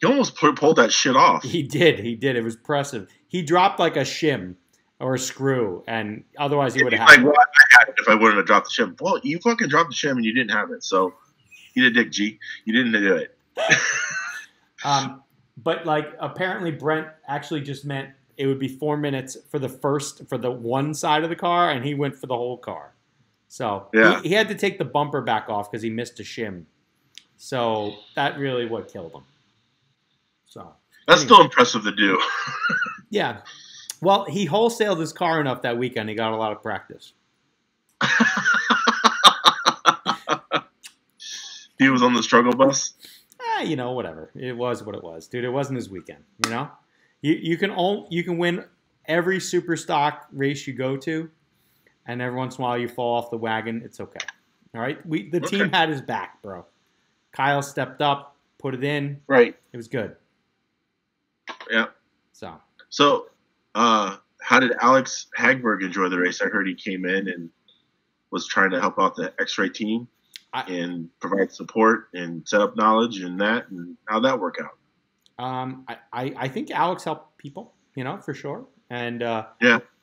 He almost pulled that shit off. He did. It was impressive. He dropped like a shim or a screw, and otherwise he would have had it. Well, I had it if I wouldn't have dropped the shim. Well, you fucking dropped the shim and you didn't have it, so you did dick, G. You didn't do it. But like apparently Brent actually just meant it would be 4 minutes for the one side of the car, and he went for the whole car. So yeah. he had to take the bumper back off because he missed a shim. So that really what killed him. So that's still impressive to do. Yeah. Well, he wholesaled his car enough that weekend. He got a lot of practice. He was on the struggle bus. Whatever. It was what it was, dude. It wasn't his weekend. You can win every super stock race you go to, and every once in a while you fall off the wagon. It's okay. All right. The team had his back, bro. Kyle stepped up, put it in. Right. It was good. Yeah. So, how did Alex Hagberg enjoy the race? I heard he came in and was trying to help out the X-Ray team and provide support and set up knowledge and that. And how'd that work out? I think Alex helped people, for sure. And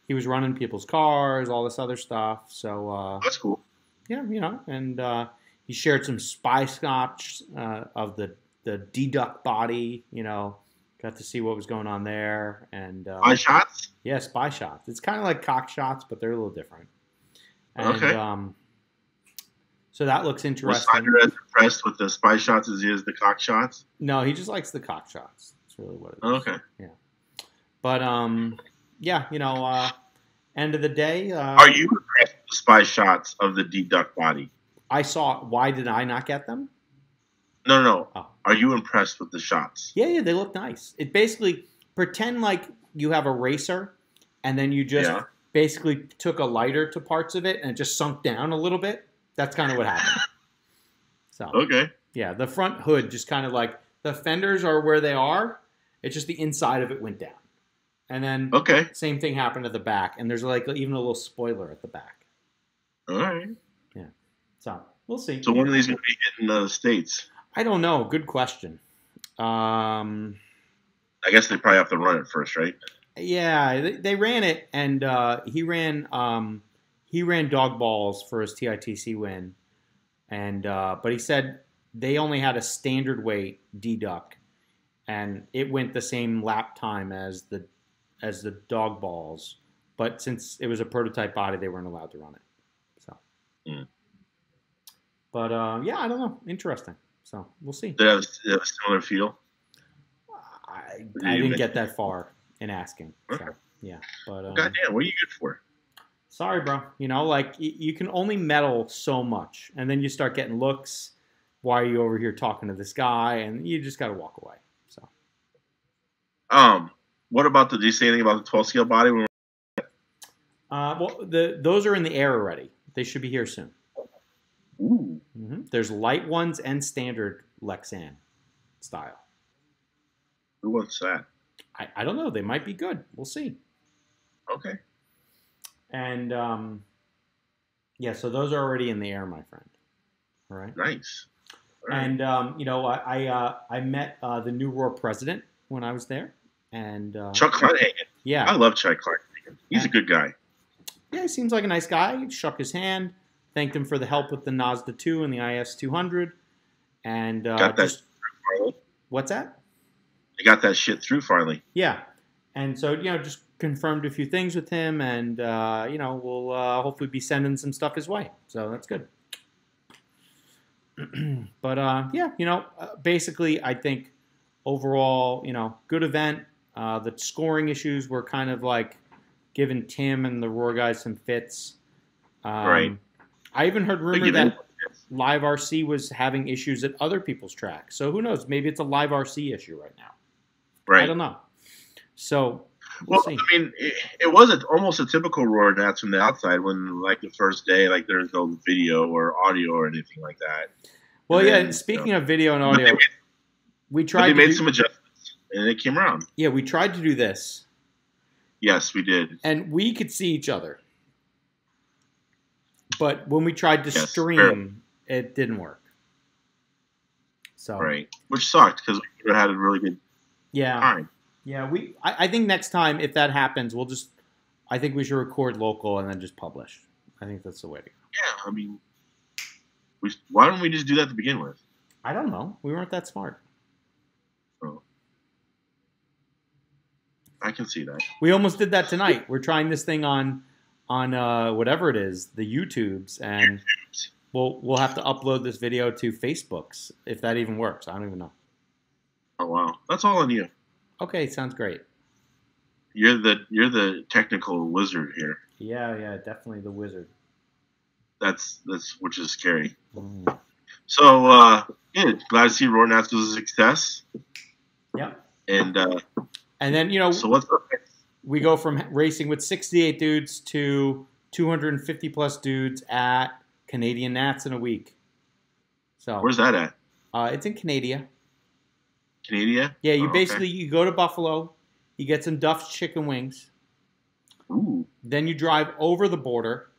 he was running people's cars, all this other stuff. So that's cool. Yeah, and he shared some spy scotch of the deduct body, got to see what was going on there. And spy shots? Yeah, spy shots. It's kind of like cock shots, but they're a little different. And, okay. So that looks interesting. Was Snyder as impressed with the spy shots as he is the cock shots? No, he just likes the cock shots. That's really what it is. Okay. Yeah. But, end of the day. Are you impressed with the spy shots of the deduct body? I saw. Why did I not get them? No. Oh. Are you impressed with the shots? Yeah, they look nice. It basically, pretend like you have a racer, and then you just basically took a lighter to parts of it, and it just sunk down a little bit. That's kind of what happened. So okay. Yeah, the front hood just kind of like, the fenders are where they are. It's just the inside of it went down. And then Okay. same thing happened at the back. And there's like even a little spoiler at the back. All right. Yeah. So we'll see. So when are these going to be hitting the States? I don't know. Good question. I guess they probably have to run it first, right? Yeah, they ran it, and he ran dog balls for his TITC win, and but he said they only had a standard weight deduct, and it went the same lap time as the dog balls, but since it was a prototype body, they weren't allowed to run it. So, but yeah, I don't know. Interesting. So we'll see. They have a similar feel. I didn't get that far in asking. Okay. So, yeah, but goddamn, what are you good for? sorry, bro. You know, like you can only meddle so much, and then you start getting looks. Why are you over here talking to this guy? And you just got to walk away. So, what about did you say anything about the 12 scale body? well, those are in the air already. They should be here soon. Ooh. There's light ones and standard Lexan style. Who wants that? I don't know. They might be good. We'll see. Okay. And yeah, so those are already in the air, my friend. All right. Nice. All right. And you know, I met the New Roar president when I was there, and Chuck Kleinhagen. yeah, I love Chuck Kleinhagen. He's a good guy. yeah, he seems like a nice guy. He shook his hand, thanked him for the help with the Nazda 2 and the IS 200, and Got that just, through finally. what's that? They got that shit through finally. Yeah, and so you know, just confirmed a few things with him, and you know, we'll hopefully be sending some stuff his way. So that's good. But yeah, you know, basically, I think overall, you know, good event. The scoring issues were kind of like giving Tim and the Roar guys some fits. Right. I even heard They rumor give that it- Live RC was having issues at other people's tracks. So who knows? Maybe it's a Live RC issue right now. Right. I don't know. So Well, see. I mean, it was almost a typical Roar Nats from the outside when, like, the first day, like, there's no video or audio or anything like that. Well, and yeah. then, Speaking of video and But audio, we they tried. made to some adjustments, and it came around. yeah, we tried to do this, Yes, we did. and we could see each other. But when we tried to Yes, stream, it didn't work. So Right. Which sucked because we would have had a really good yeah, time. yeah. I think next time if that happens, we'll just. I think we should record local and then just publish. I think that's the way to go. Yeah, I mean, why don't we just do that to begin with? I don't know. We weren't that smart. Oh. I can see that. We almost did that tonight. We're trying this thing on whatever it is, the YouTubes, and we'll have to upload this video to Facebook's if that even works. I don't even know. Oh wow, that's all on you. Okay, sounds great. You're the technical wizard here. Yeah, definitely the wizard. That's which is scary. Mm. So good. Glad to see Roar Nats was a success. Yep. And And then you know so what's up next? we go from racing with 68 dudes to 250 plus dudes at Canadian Nats in a week. So Where's that at? it's in Canada. Canada? Yeah, you Oh, basically you go to Buffalo, you get some Duff's chicken wings, Ooh, then you drive over the border,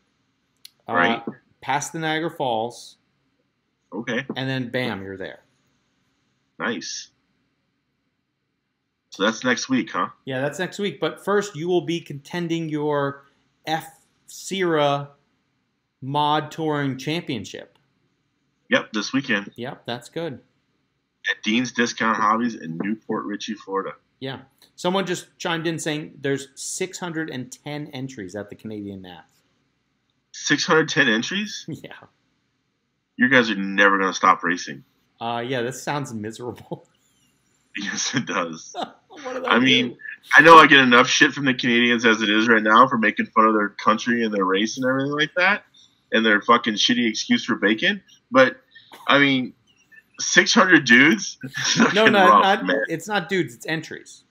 Right. past the Niagara Falls, okay, and then bam, you're there. nice. So that's next week, huh? Yeah, that's next week. But first, you will be contending your F-Sierra Mod Touring Championship. Yep, this weekend Yep, that's good. at Dean's Discount Hobbies in Newport Richey, Florida. Yeah. Someone just chimed in saying there's 610 entries at the Canadian Nats. 610 entries? Yeah. You guys are never going to stop racing. Yeah, this sounds miserable. Yes, it does. What did I do? mean, I know I get enough shit from the Canadians as it is right now for making fun of their country and their race and everything like that, and their fucking shitty excuse for bacon. But I mean, 600 dudes? No, Fucking rough, man. it's not dudes, it's entries.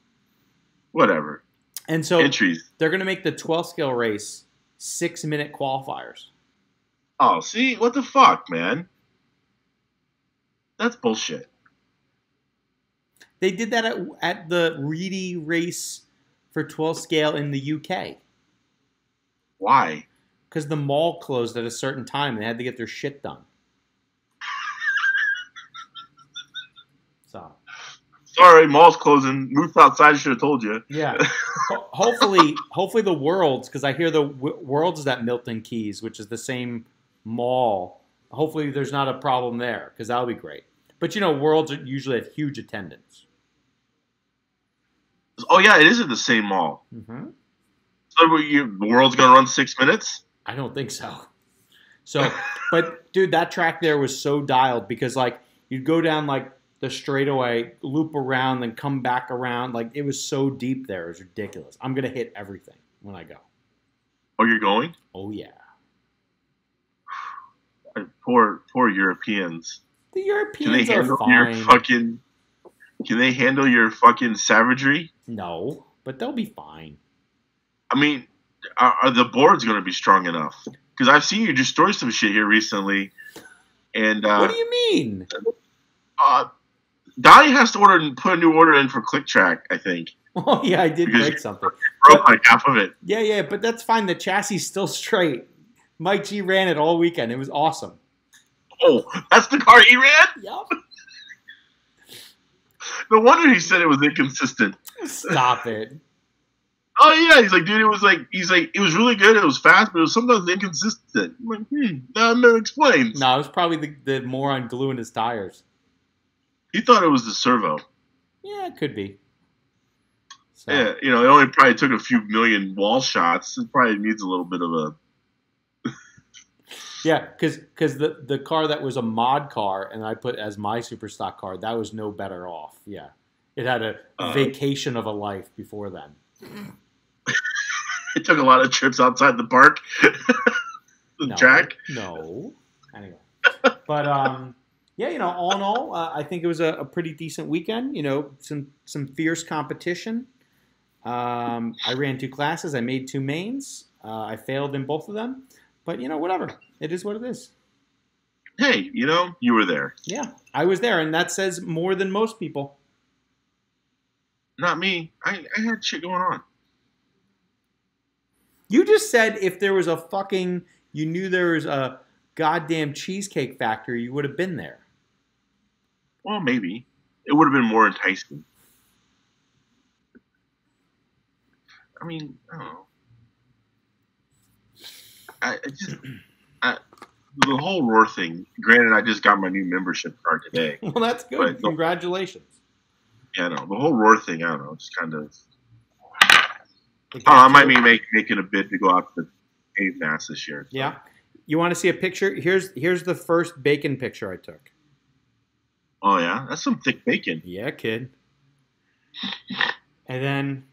Whatever. And so Entries. they're going to make the 12 scale race 6-minute qualifiers. Oh, see? What the fuck, man? That's bullshit. They did that at the Reedy race for 12 scale in the UK. Why? Because the mall closed at a certain time and they had to get their shit done. So. Sorry, mall's closing. Move outside. Should have told you. Yeah. Hopefully the Worlds, because I hear the Worlds is at Milton Keyes, which is the same mall. Hopefully there's not a problem there, because that'll be great. But you know, Worlds usually have huge attendance. Oh yeah, it is at the same mall. Mm-hmm. So the World's gonna run 6 minutes? I don't think so. So, but dude, that track there was so dialed because like you'd go down like the straightaway, loop around, then come back around. Like it was so deep there, it was ridiculous. I'm gonna hit everything when I go. Oh, you're going? Oh yeah. Poor Europeans. The Can they Europeans are handle fine. your fucking? Can they handle your fucking savagery? No, but they'll be fine. I mean, are the boards going to be strong enough? Because I've seen you destroy some shit here recently, and What do you mean? Donnie has to put a new order in for Click Track, I think. Oh yeah, I did Because break something. Broke like half of it. Yeah, but that's fine. The chassis is still straight. Mike G ran it all weekend. It was awesome. Oh, that's the car he ran? Yep. No wonder he said it was inconsistent. Stop it. Oh yeah, he's like, dude, it was really good. It was fast, but it was sometimes inconsistent. I'm like, that explains. No, it was probably the moron gluing his tires. He thought it was the servo. Yeah, it could be. So. Yeah, it only probably took a few million wall shots. It probably needs a little bit of a. Yeah, because the car that was a mod car and I put as my super stock car, that was no better off. Yeah, it had a vacation of a life before then. It took a lot of trips outside the park. Track. No. Anyway, but yeah, all in all, I think it was a pretty decent weekend. Some fierce competition. I ran 2 classes. I made 2 mains. I failed in both of them, but whatever. It is what it is. Hey, you were there. Yeah, I was there, and that says more than most people. Not me. I had shit going on. You just said if there was you knew there was a goddamn cheesecake factory, you would have been there. Well, maybe. It would have been more enticing. I mean, I don't know. The whole Roar thing, granted, I just got my new membership card today. Well, that's good. Congratulations. Yeah, no, the whole Roar thing, I don't know, just kind of... I might be making a bid to go out to the AMAS this year. So. Yeah. You want to see a picture? Here's the first bacon picture I took. Oh, yeah? That's some thick bacon. Yeah, kid. And then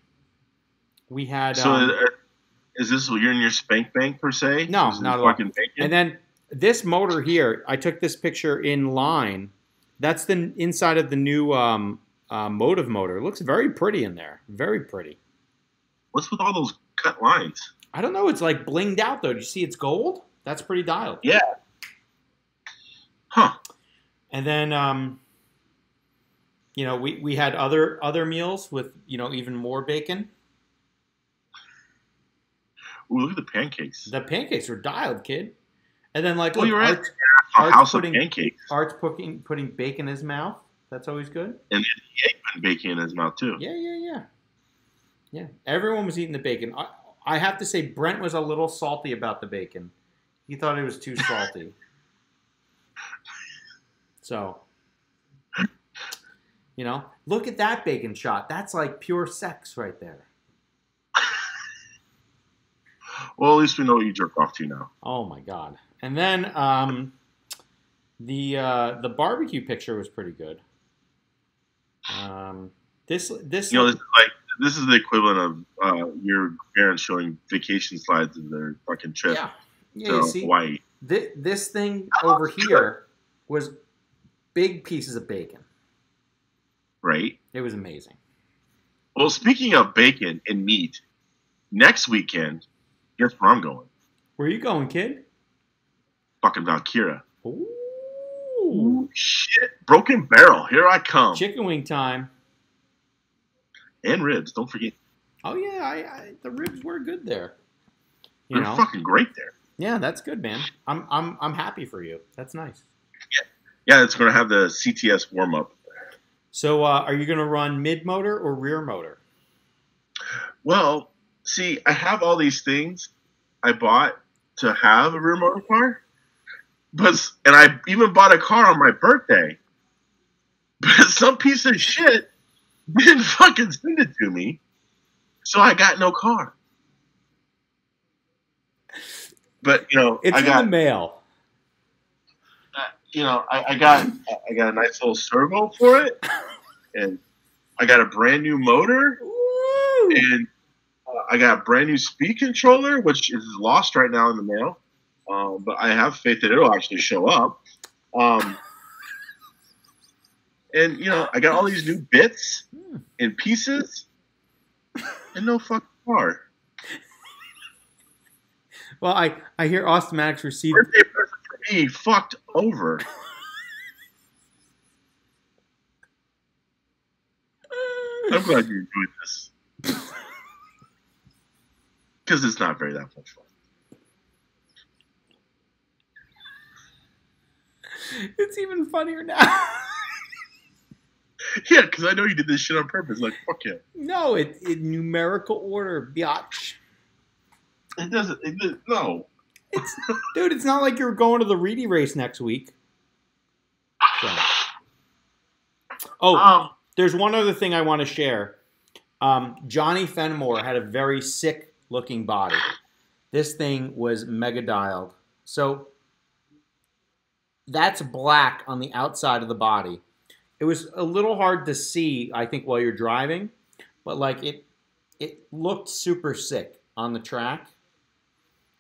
we had... So is this you're in your spank bank, per se? No, not at all. Bacon? And then this motor here, I took this picture in line. That's the inside of the new Motive motor. It looks very pretty in there. Very pretty. What's with all those cut lines? I don't know. It's like blinged out, though. Do you see it's gold? That's pretty dialed. Yeah. Huh. And then, we had other meals with, even more bacon. Ooh, look at the pancakes. The pancakes were dialed, kid. And then, like, you're right. Art's of pancakes. Art's putting bacon in his mouth. That's always good. And he ate bacon in his mouth, too. Yeah, everyone was eating the bacon. I have to say, Brent was a little salty about the bacon. He thought it was too salty. So, look at that bacon shot. That's like pure sex right there. Well, at least we know what you jerk off to now. Oh my god! And then the barbecue picture was pretty good. This this is the equivalent of your parents showing vacation slides of their fucking trip to you see, Hawaii. This thing over here was big pieces of bacon. Right. It was amazing. Well, speaking of bacon and meat, next weekend, guess where I'm going? Where are you going, kid? Fucking Valkyria. Ooh. Shit. Broken Barrel. Here I come. Chicken wing time. And ribs. Don't forget. Oh yeah, the ribs were good there. You They're know, fucking great there. yeah, that's good, man. I'm happy for you. That's nice. Yeah, it's gonna have the CTS warm up. So, are you gonna run mid motor or rear motor? Well, see, I have all these things I bought to have a rear motor car, and I even bought a car on my birthday. But some piece of shit didn't fucking send it to me, so I got no car. But It's I got in the mail. I got a nice little servo for it, and I got a brand new motor, Woo! and I got a brand new speed controller, which is lost right now in the mail. But I have faith that it'll actually show up. And I got all these new bits and pieces, and no fucking car. Well, I hear Austin Maddox received. Birthday present for me fucked over. I'm glad you enjoyed this. Because it's not very that much fun. It's even funnier now. Yeah, because I know you did this shit on purpose. Like, fuck yeah. No, it numerical order, biatch. It doesn't. No. Dude, it's not like you're going to the Reedy race next week. So. Oh, there's one other thing I want to share. Johnny Fenimore had a very sick-looking body. This thing was mega dialed. So that's black on the outside of the body. It was a little hard to see, I think, while you're driving, but like it looked super sick on the track.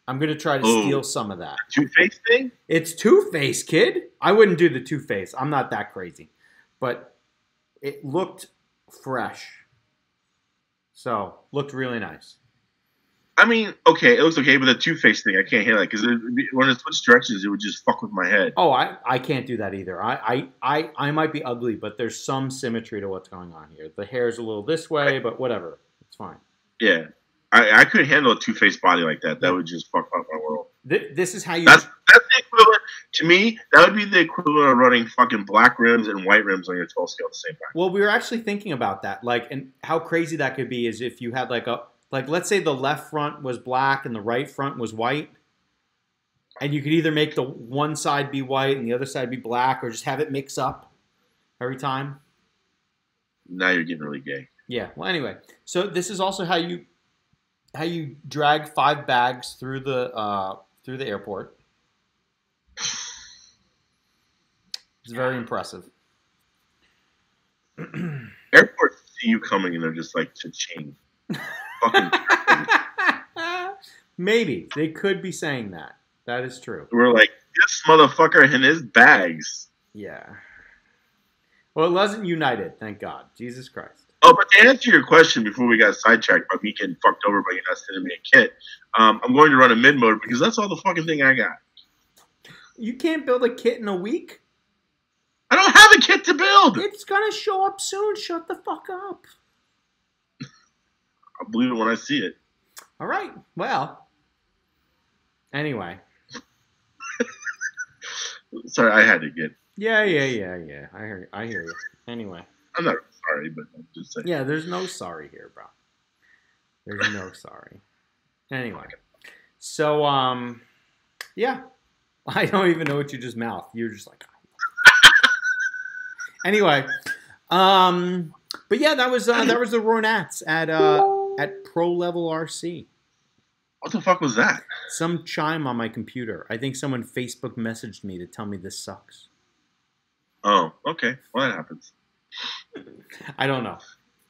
I'm gonna try to steal some of that. Two-Face thing? It's Two-Face, kid. I wouldn't do the Two-Face. I'm not that crazy, but it looked fresh. So looked really nice. I mean, okay, it looks okay, but the Two-Face thing, I can't handle it because when it switched directions, it would just fuck with my head. Oh, I can't do that either. I might be ugly, but there's some symmetry to what's going on here. The hair's a little this way, but whatever. It's fine. Yeah. I couldn't handle a Two-Face body like that. That would just fuck up my world. This is how you... That's the equivalent, to me, that would be the equivalent of running fucking black rims and white rims on your 12 scale at the same time. Well, we were actually thinking about that. Like, and how crazy that could be is if you had like let's say the left front was black and the right front was white. And you could either make the one side be white and the other side be black or just have it mix up every time. Now you're getting really gay. Yeah. Well, anyway. So this is also how you drag 5 bags through the airport. It's very impressive. Airports see you coming and they're just like, cha-ching. Fucking Maybe. They could be saying that. That is true. We're like, this motherfucker and his bags. Yeah. Well, it wasn't United, thank God. Jesus Christ. Oh, but to answer your question before we got sidetracked by me getting fucked over by you not sending me a kit, I'm going to run a mid-motor because that's all the fucking thing I got. You can't build a kit in a week? I don't have a kit to build! It's going to show up soon. Shut the fuck up. I'll believe it when I see it. All right. Well. Anyway. Sorry, I had to get... Yeah. I hear you. Anyway. I'm not sorry, but I'm just saying. Yeah, there's no sorry here, bro. There's no sorry. Anyway. So, yeah. I don't even know what you just mouthed. You're just like... Anyway. But yeah, that was the Ronats at Pro Level RC. What the fuck was that? Some chime on my computer. I think someone Facebook messaged me to tell me this sucks. Oh, okay. Well, that happens. I don't know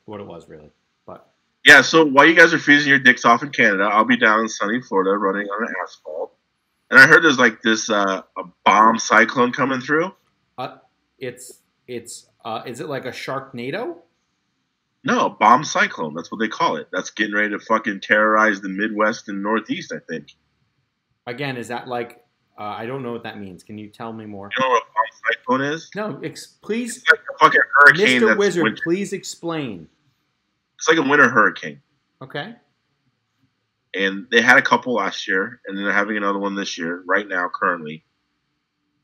what it was really, but yeah. So while you guys are freezing your dicks off in Canada, I'll be down in sunny Florida running on an asphalt. And I heard there's like this a bomb cyclone coming through. Is it like a Sharknado? No, bomb cyclone. That's what they call it. That's getting ready to fucking terrorize the Midwest and Northeast, I think. Again, is that like I don't know what that means. Can you tell me more? You know what a bomb cyclone is? No, please. It's like a fucking hurricane. Mr. Wizard, please explain. It's like a winter hurricane. Okay. And they had a couple last year, and they're having another one this year, right now, currently.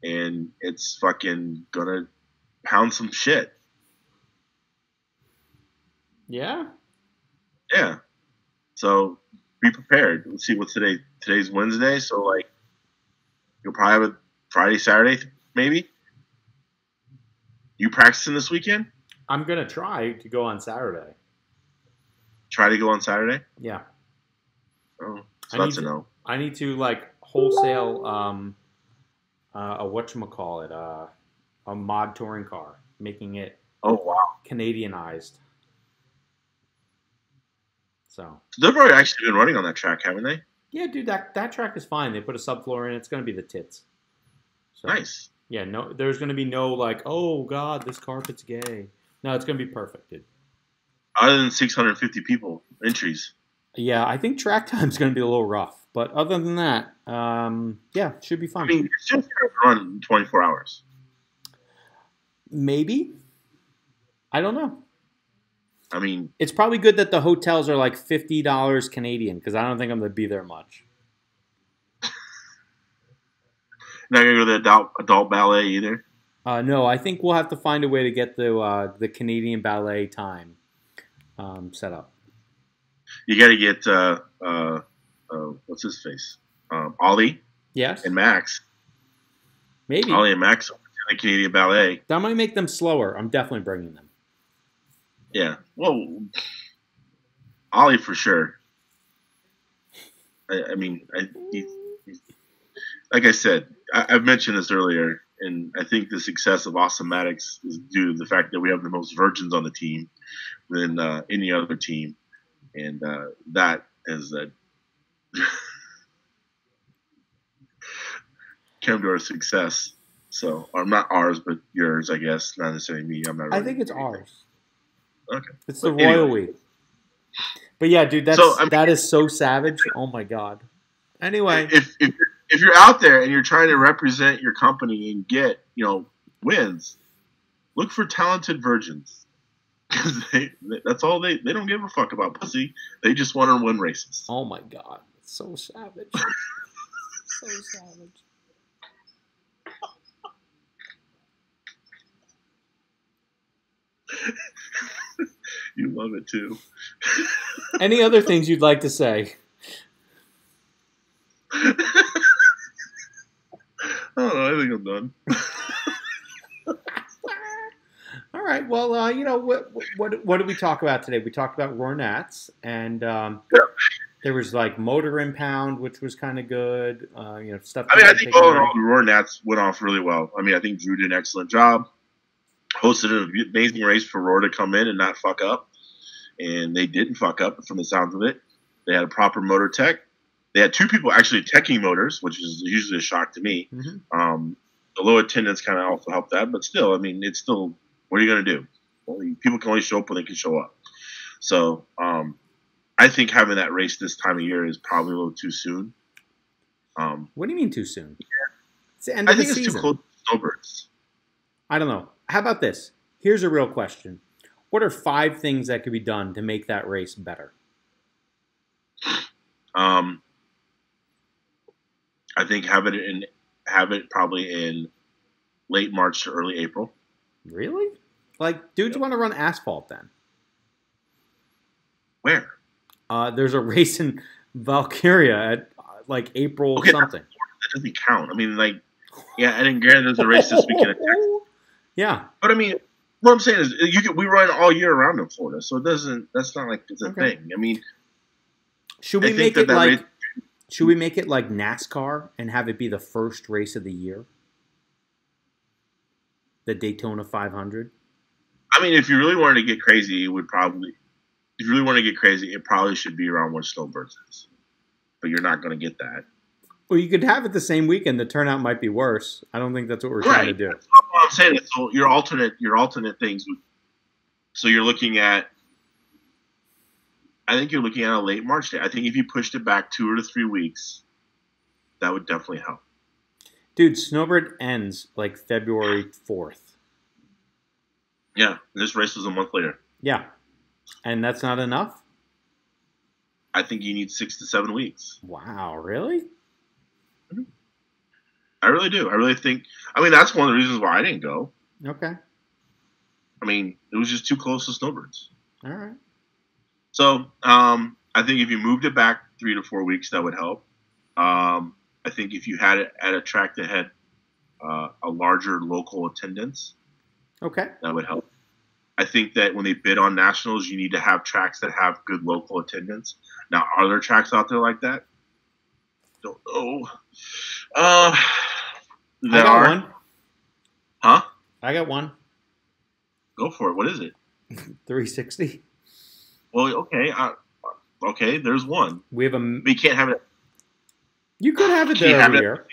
And it's fucking gonna pound some shit. Yeah. Yeah. So be prepared. Let's see what's today. Today's Wednesday, so like you'll probably have a Friday, Saturday, maybe. You practicing this weekend? I'm gonna try to go on Saturday. Try to go on Saturday. Yeah. Oh, so I that's need a to. no. I need to like wholesale a whatchamacallit, a mod touring car, making it Oh wow. Canadianized. So They've already actually been running on that track, haven't they? yeah, dude, that track is fine. They put a subfloor in. It's gonna be the tits. So Nice. yeah, no, there's gonna be no like, oh god, this carpet's gay. No, it's gonna be perfect, dude. Other than 650 people entries. Yeah, I think track time's gonna be a little rough, but other than that, yeah, should be I fun. mean, it's just gonna run in 24 hours. Maybe. I don't know. I mean, It's probably good that the hotels are like $50 Canadian because I don't think I'm gonna be there much. not gonna go to the adult ballet either. No, I think we'll have to find a way to get the Canadian ballet time set up. You got to get what's his face, Ollie Yes, and Max. maybe Ollie and Max in the Canadian ballet. that might make them slower. I'm definitely bringing them. Yeah. Well, Ollie for sure. I mean, he's, like I said, I've mentioned this earlier, and I think the success of Awesomatics is due to the fact that we have the most virgins on the team than any other team, and that is come to our success. So, or not ours, but yours, I guess. Not necessarily me. I'm not. I Really think it's anything. ours. Okay. It's the But anyway. royal we. But yeah, dude, So, I mean- that is so savage. Oh my god. Anyway, If you're out there and you're trying to represent your company and get wins, look for talented virgins because that's all they don't give a fuck about pussy. They just want to win races. oh my god, it's so savage. So savage. You love it too. Any other things you'd like to say? I don't know. I think I'm done. All right. Well, what did we talk about today? We talked about Rournats, and there was like Motor Impound, which was kind of good. Stuff. I mean, I think all in all, the Roar Nats went off really well. I mean, I think Drew did an excellent job. Hosted an amazing race for Roar to come in and not fuck up. And they didn't fuck up from the sounds of it. They had a proper motor tech. They had two people actually teching motors, which is usually a shock to me. Mm-hmm. The low attendance kind of also helped that. But still, I mean, it's still, what are you going to do? Well, people can only show up when they can show up. So I think having that race this time of year is probably a little too soon. What do you mean too soon? Yeah. It's the end I of the think it's season. too close to Snowbirds. I don't know. How about this? Here's a real question. What are 5 things that could be done to make that race better? I think have it probably in late March to early April. Really? Like, dudes want to run asphalt then. Where? There's a race in Valkyria at like April something. That doesn't count. I mean, like, yeah, I didn't guarantee there's a race this weekend at Texas. Yeah. But I mean, what I'm saying is, we run all year round in Florida, so it doesn't. That's not like it's a thing. I mean, should we I make think it that like? race- Should we make it like NASCAR and have it be the first race of the year? The Daytona 500. I mean, if you really wanted to get crazy, it probably should be around where Snowbirds is. But you're not going to get that. Well, you could have it the same weekend. The turnout might be worse. I don't think that's what we're trying to do. That's what I'm saying. So your alternate things. So you're looking at. I think you're looking at a late March day. I think if you pushed it back 2 or 3 weeks, that would definitely help. Dude, Snowbird ends like February 4th. Yeah, this race was a month later. Yeah. And that's not enough? I think you need 6 to 7 weeks. Wow, really? I really do. I really think. I mean, that's one of the reasons why I didn't go. Okay. I mean, it was just too close to snowbirds. All right. So I think if you moved it back 3 to 4 weeks, that would help. I think if you had it at a track that had a larger local attendance, Okay. that would help. I think that when they bid on nationals, you need to have tracks that have good local attendance. Now, are there tracks out there like that? Don't know. I There got are. one. Huh? I got one. Go for it. What is it? 360. Well, okay. Okay, there's one. We have a. But you can't have it. You could have it Can't there have every it. year.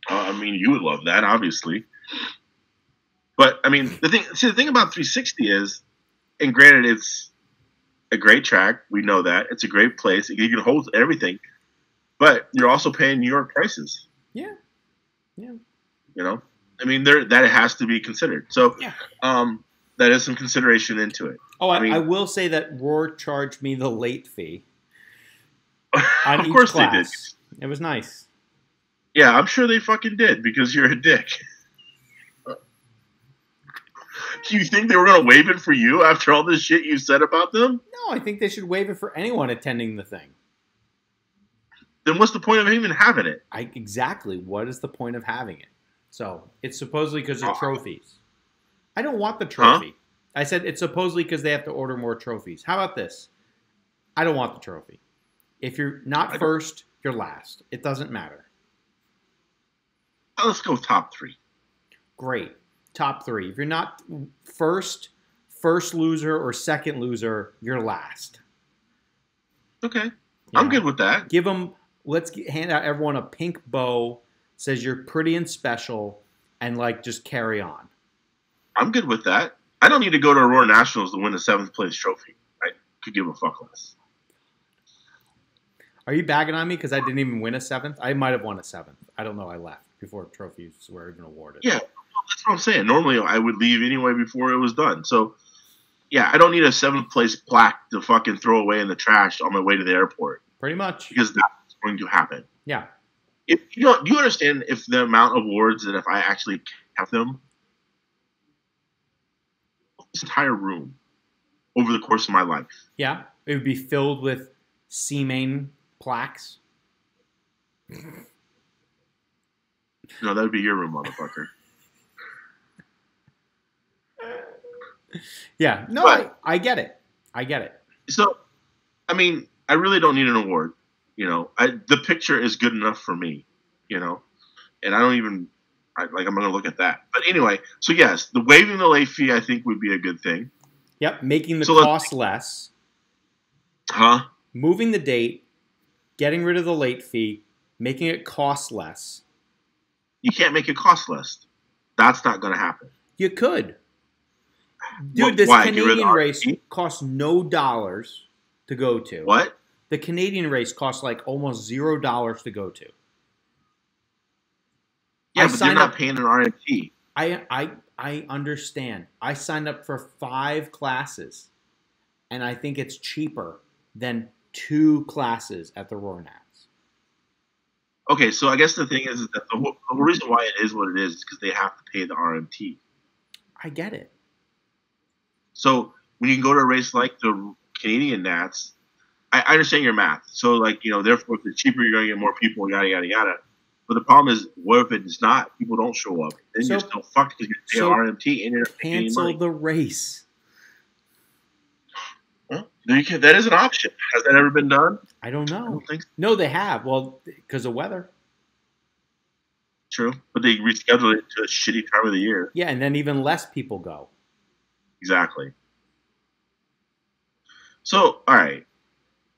I mean, you would love that, obviously. But I mean, the thing about 360 is, and granted, it's a great track. We know that it's a great place. You can hold everything, but you're also paying New York prices. Yeah. Yeah. You know, I mean, that has to be considered. So, Yeah. that is some consideration into it. Oh, I mean- I will say that Roar charged me the late fee on Of each course class. they did. It was nice. Yeah, I'm sure they fucking did because you're a dick. Do you think they were gonna waive it for you after all this shit you said about them? No, I think they should waive it for anyone attending the thing. Then what's the point of even having it? Exactly. What is the point of having it? So it's supposedly because of Oh. trophies. I don't want the trophy. I said it's supposedly because they have to order more trophies. How about this? I don't want the trophy. If you're not first, you're last. It doesn't matter. Let's go top 3. Great. Top 3. If you're not first loser, or second loser, you're last. Okay, You I'm know? good with that. Give them. Hand out everyone a pink bow. Says you're pretty and special, and like just carry on. I'm good with that. I don't need to go to Aurora Nationals to win a 7th place trophy. I could give a fuck less. Are you bagging on me because I didn't even win a 7th? I might have won a 7th. I don't know. I left before trophies were even awarded. Yeah, that's what I'm saying. Normally, I would leave anyway before it was done. So, yeah, I don't need a 7th place plaque to fucking throw away in the trash on my way to the airport Pretty much. because that's going to happen. Yeah. If you know, do you understand if the amount of awards that if I actually have them, this entire room over the course of my life? Yeah. It would be filled with C-Main plaques. No, that would be your room, motherfucker. Yeah. No, But- I get it. I get it. So, I mean, I really don't need an award. You know, the picture is good enough for me. You know, and I don't even I'm going to look at that. But anyway, so yes, the waiving the late fee I think would be a good thing. Yep. Making the So let's- cost less. Huh? Moving the date. Getting rid of the late fee. Making it cost less. You can't make it cost less. That's not going to happen. You could. Dude, this Why? Get rid of Canadian the race RFP? costs no dollars to go to. What? The Canadian race costs like almost $0 to go to. Yeah, I but you're signed not up- paying an RMT. I understand. I signed up for 5 classes, and I think it's cheaper than 2 classes at the Roar Nats. Okay, so I guess the thing is that the whole reason why it is what it is because they have to pay the RMT. I get it. So when you go to a race like the Canadian Nats, I understand your math. So like, you know, therefore if it's cheaper, you're going to get more people, yada, yada, yada. But the problem is, what if it's not? People don't show up. Then So- you're still fucked because you pay so RMT and you're not making any Cancel money. the race. Huh? That is an option. Has that ever been done? I don't I know. don't think so. No, they have. Well, because of weather. True. But they rescheduled it to a shitty time of the year. Yeah, and then even less people go. Exactly. So, all right.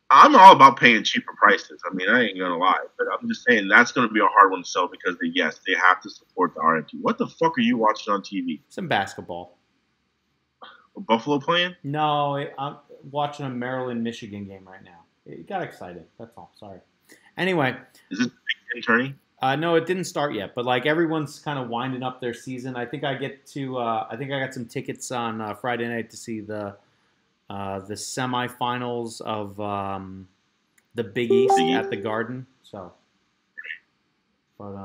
I'm all about paying cheaper prices. I mean, I ain't going to lie. But I'm just saying that's going to be a hard one to sell because, they have to support the RMT. What the fuck are you watching on TV? Some basketball. Buffalo playing? No, I'm watching a Maryland-Michigan game right now. It got excited. That's all. Sorry. Anyway, Is this Big Ten tourney? no, it didn't start yet, but like everyone's kind of winding up their season. I think I got some tickets on Friday night to see the the semifinals of the Big East at the Garden. So, but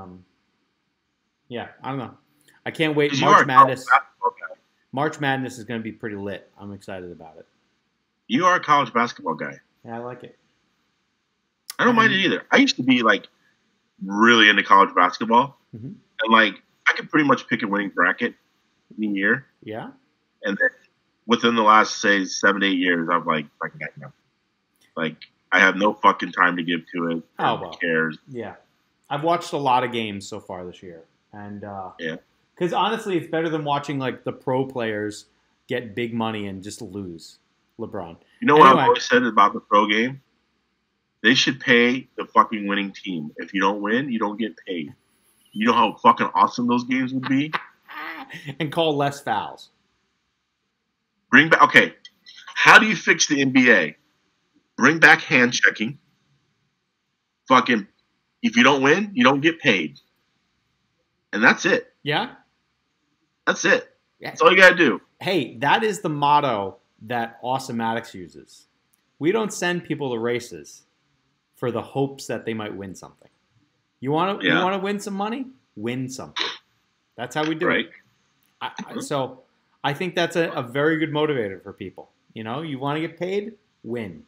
yeah, I don't know. I can't wait. March Madness. March Madness is going to be pretty lit. I'm excited about it. You are a college basketball guy. Yeah, I like it. I don't mind it either. I used to be like really into college basketball, and like I could pretty much pick a winning bracket in a year. Yeah. And then within the last say 7 to 8 years, I'm like no. Like I have no fucking time to give to it. Oh well. Who cares? Yeah. I've watched a lot of games so far this year, and yeah. Because honestly, it's better than watching like the pro players get big money and just lose. LeBron. You know what I've always said about the pro game? They should pay the fucking winning team. If you don't win, you don't get paid. You know how fucking awesome those games would be? And call less fouls. Bring back. Okay, how do you fix the NBA? Bring back hand checking. Fucking, if you don't win, you don't get paid. And that's it. Yeah? That's it. Yeah. That's all you got to do. Hey, that is the motto that Awesomatics uses. We don't send people to races for the hopes that they might win something. You want to win some money? Win something. That's how we do it. So I think that's a very good motivator for people. You know, you want to get paid? Win.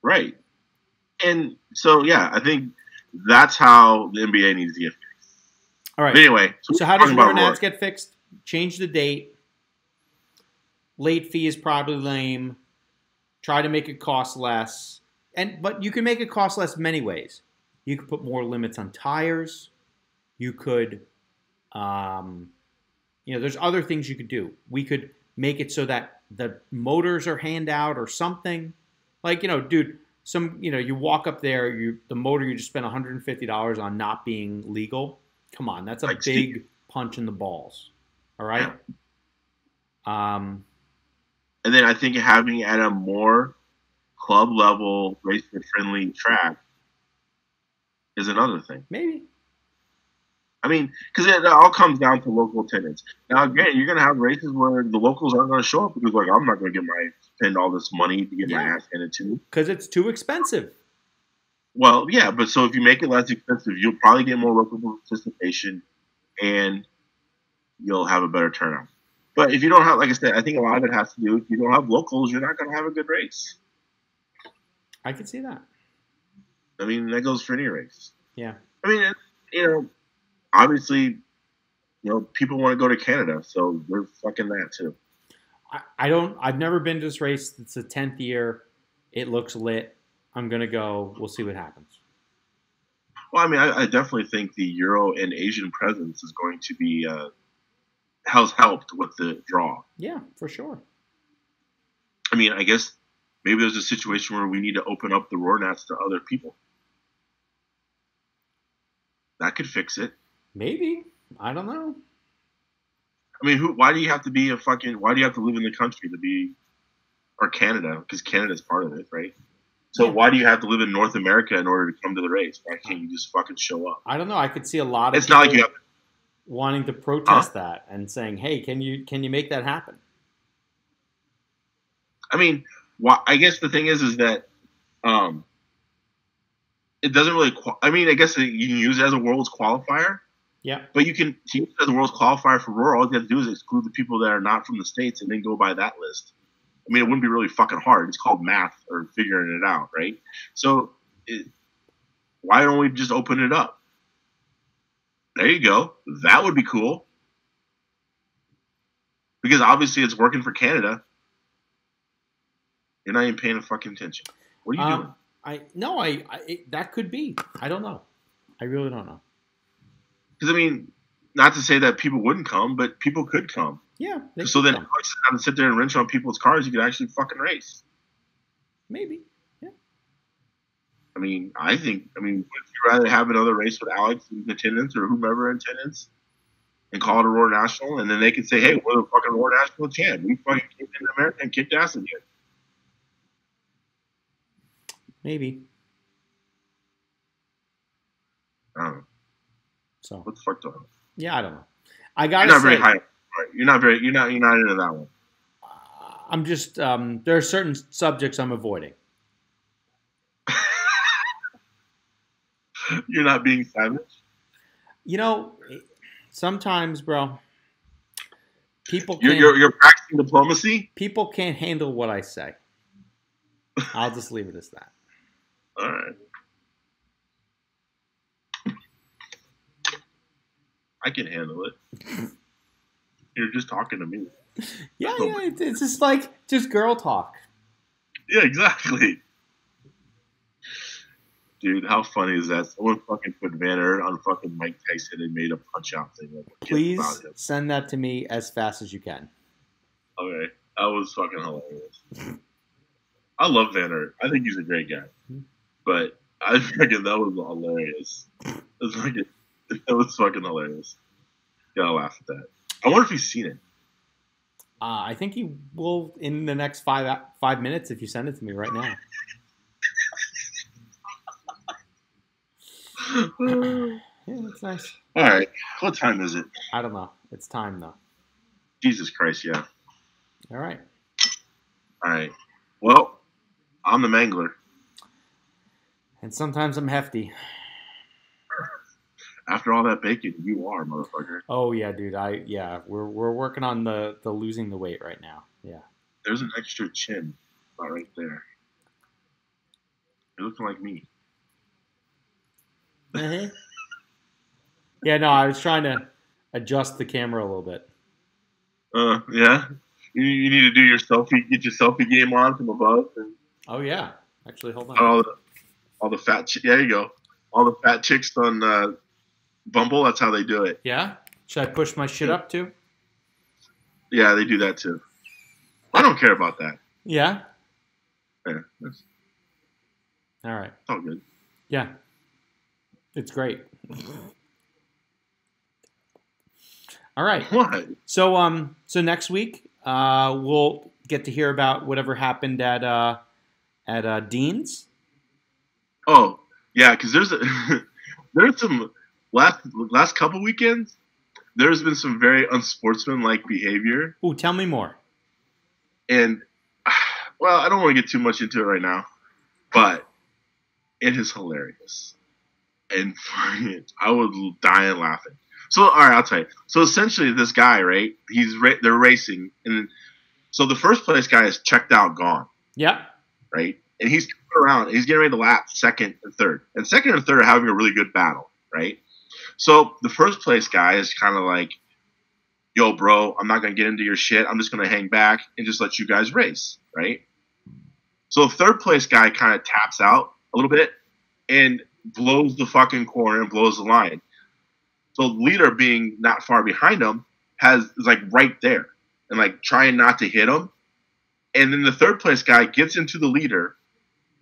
Right. And so, yeah, I think that's how the NBA needs to get fixed. All right. But anyway. So how does Roar Nats get fixed? Change the date. Late fee is probably lame. Try to make it cost less. But you can make it cost less many ways. You could put more limits on tires. You could, there's other things you could do. We could make it so that the motors are hand out or something. Like, dude, you walk up there, the motor you just spent $150 on not being legal. Come on, that's a big punch in the balls. All right? And then I think having at a more club level, racer friendly track is another thing. Maybe. I mean, because it all comes down to local attendance. Now, again, you're going to have races where the locals aren't going to show up because, like, I'm not going to spend all this money to get my ass handed to me. Because it's too expensive. Well, yeah, but so if you make it less expensive, you'll probably get more local participation and you'll have a better turnout. But if you don't have, like I said, I think a lot of it has to do if you don't have locals, you're not going to have a good race. I can see that. I mean, that goes for any race. Yeah. I mean, obviously, people want to go to Canada, so we're fucking that too. I've never been to this race. It's the 10th year. It looks lit. I'm going to go. We'll see what happens. Well, I mean, I definitely think the Euro and Asian presence is going to be has helped with the draw. Yeah, for sure. I mean, I guess maybe there's a situation where we need to open up the Roar Nats to other people. That could fix it. Maybe. I don't know. I mean, why do you have to be why do you have to live in the country to be, or Canada? Because Canada's part of it, right? So why do you have to live in North America in order to come to the race? Why can't you just fucking show up? I don't know. I could see a lot of it's not like you have wanting to protest that and saying, hey, can you make that happen? I mean, I guess the thing is that it doesn't really I mean, I guess you can use it as a world's qualifier. Yeah. But you can use it as a world's qualifier for Roar. All you have to do is exclude the people that are not from the States and then go by that list. I mean, it wouldn't be really fucking hard. It's called math or figuring it out, right? So why don't we just open it up? There you go. That would be cool. Because obviously it's working for Canada. You're not even paying fucking attention. What are you doing? That could be. I don't know. I really don't know. Because, I mean, not to say that people wouldn't come, but people could come. Yeah. So then, instead of sit there and wrench on people's cars, you could actually fucking race. Maybe. Yeah. I mean, would you rather have another race with Alex in attendance or whomever in attendance and call it a Roar National? And then they could say, hey, we're the fucking Roar National champ. We fucking came into America and kicked ass again. Maybe. I don't know. So what the fuck do I know? Yeah, I don't know. I gotta You're not say, very high. Right. You're not into that one. I'm just there are certain subjects I'm avoiding. You're not being savage. You know, sometimes, bro, You're practicing diplomacy. people can't handle what I say. I'll just leave it as that. All right. I can handle it. You're just talking to me. Yeah, it's just like just girl talk. Yeah, exactly. Dude, how funny is that? Someone fucking put Van Aert on fucking Mike Tyson and made a punch-out thing. Like, Please send that to me as fast as you can. Okay, that was fucking hilarious. I love Van Aert. I think he's a great guy. But I reckon that was hilarious. It was fucking hilarious. Gotta laugh at that. I wonder if he's seen it. I think he will in the next 5 minutes if you send it to me right now. Yeah, that's nice. All right. What time is it? I don't know. It's time, though. Jesus Christ, yeah. All right. All right. Well, I'm the Mangler. And sometimes I'm hefty. After all that bacon, you are, motherfucker. Oh, yeah, dude. We're working on the losing the weight right now. Yeah. There's an extra chin right there. You're looking like me. Mm-hmm. Yeah, no, I was trying to adjust the camera a little bit. Yeah? You need to do your selfie, get your selfie game on from above. And oh, yeah. Actually, hold on. All the fat chicks. There you go. All the fat chicks on Bumble, that's how they do it. Yeah? Should I push my shit up, too? Yeah, they do that, too. I don't care about that. Yeah? Yeah. All right. It's all good. Yeah. It's great. All right. What? So next week we'll get to hear about whatever happened at Dean's. Oh yeah, because there's some last couple weekends. There's been some very unsportsmanlike behavior. Ooh, tell me more. And well, I don't want to get too much into it right now, but it is hilarious. And I was dying laughing. So, all right, I'll tell you. So, essentially, this guy, right? They're racing, and so the first place guy is checked out, gone. Yeah. Right, and he's coming around. He's getting ready to lap second and third, and second and third are having a really good battle, right? So the first place guy is kind of like, "Yo, bro, I'm not gonna get into your shit. I'm just gonna hang back and just let you guys race, right?" So the third place guy kind of taps out a little bit and blows the fucking corner and blows the line. So the leader, being not far behind him, is like right there and like trying not to hit him. And then the third place guy gets into the leader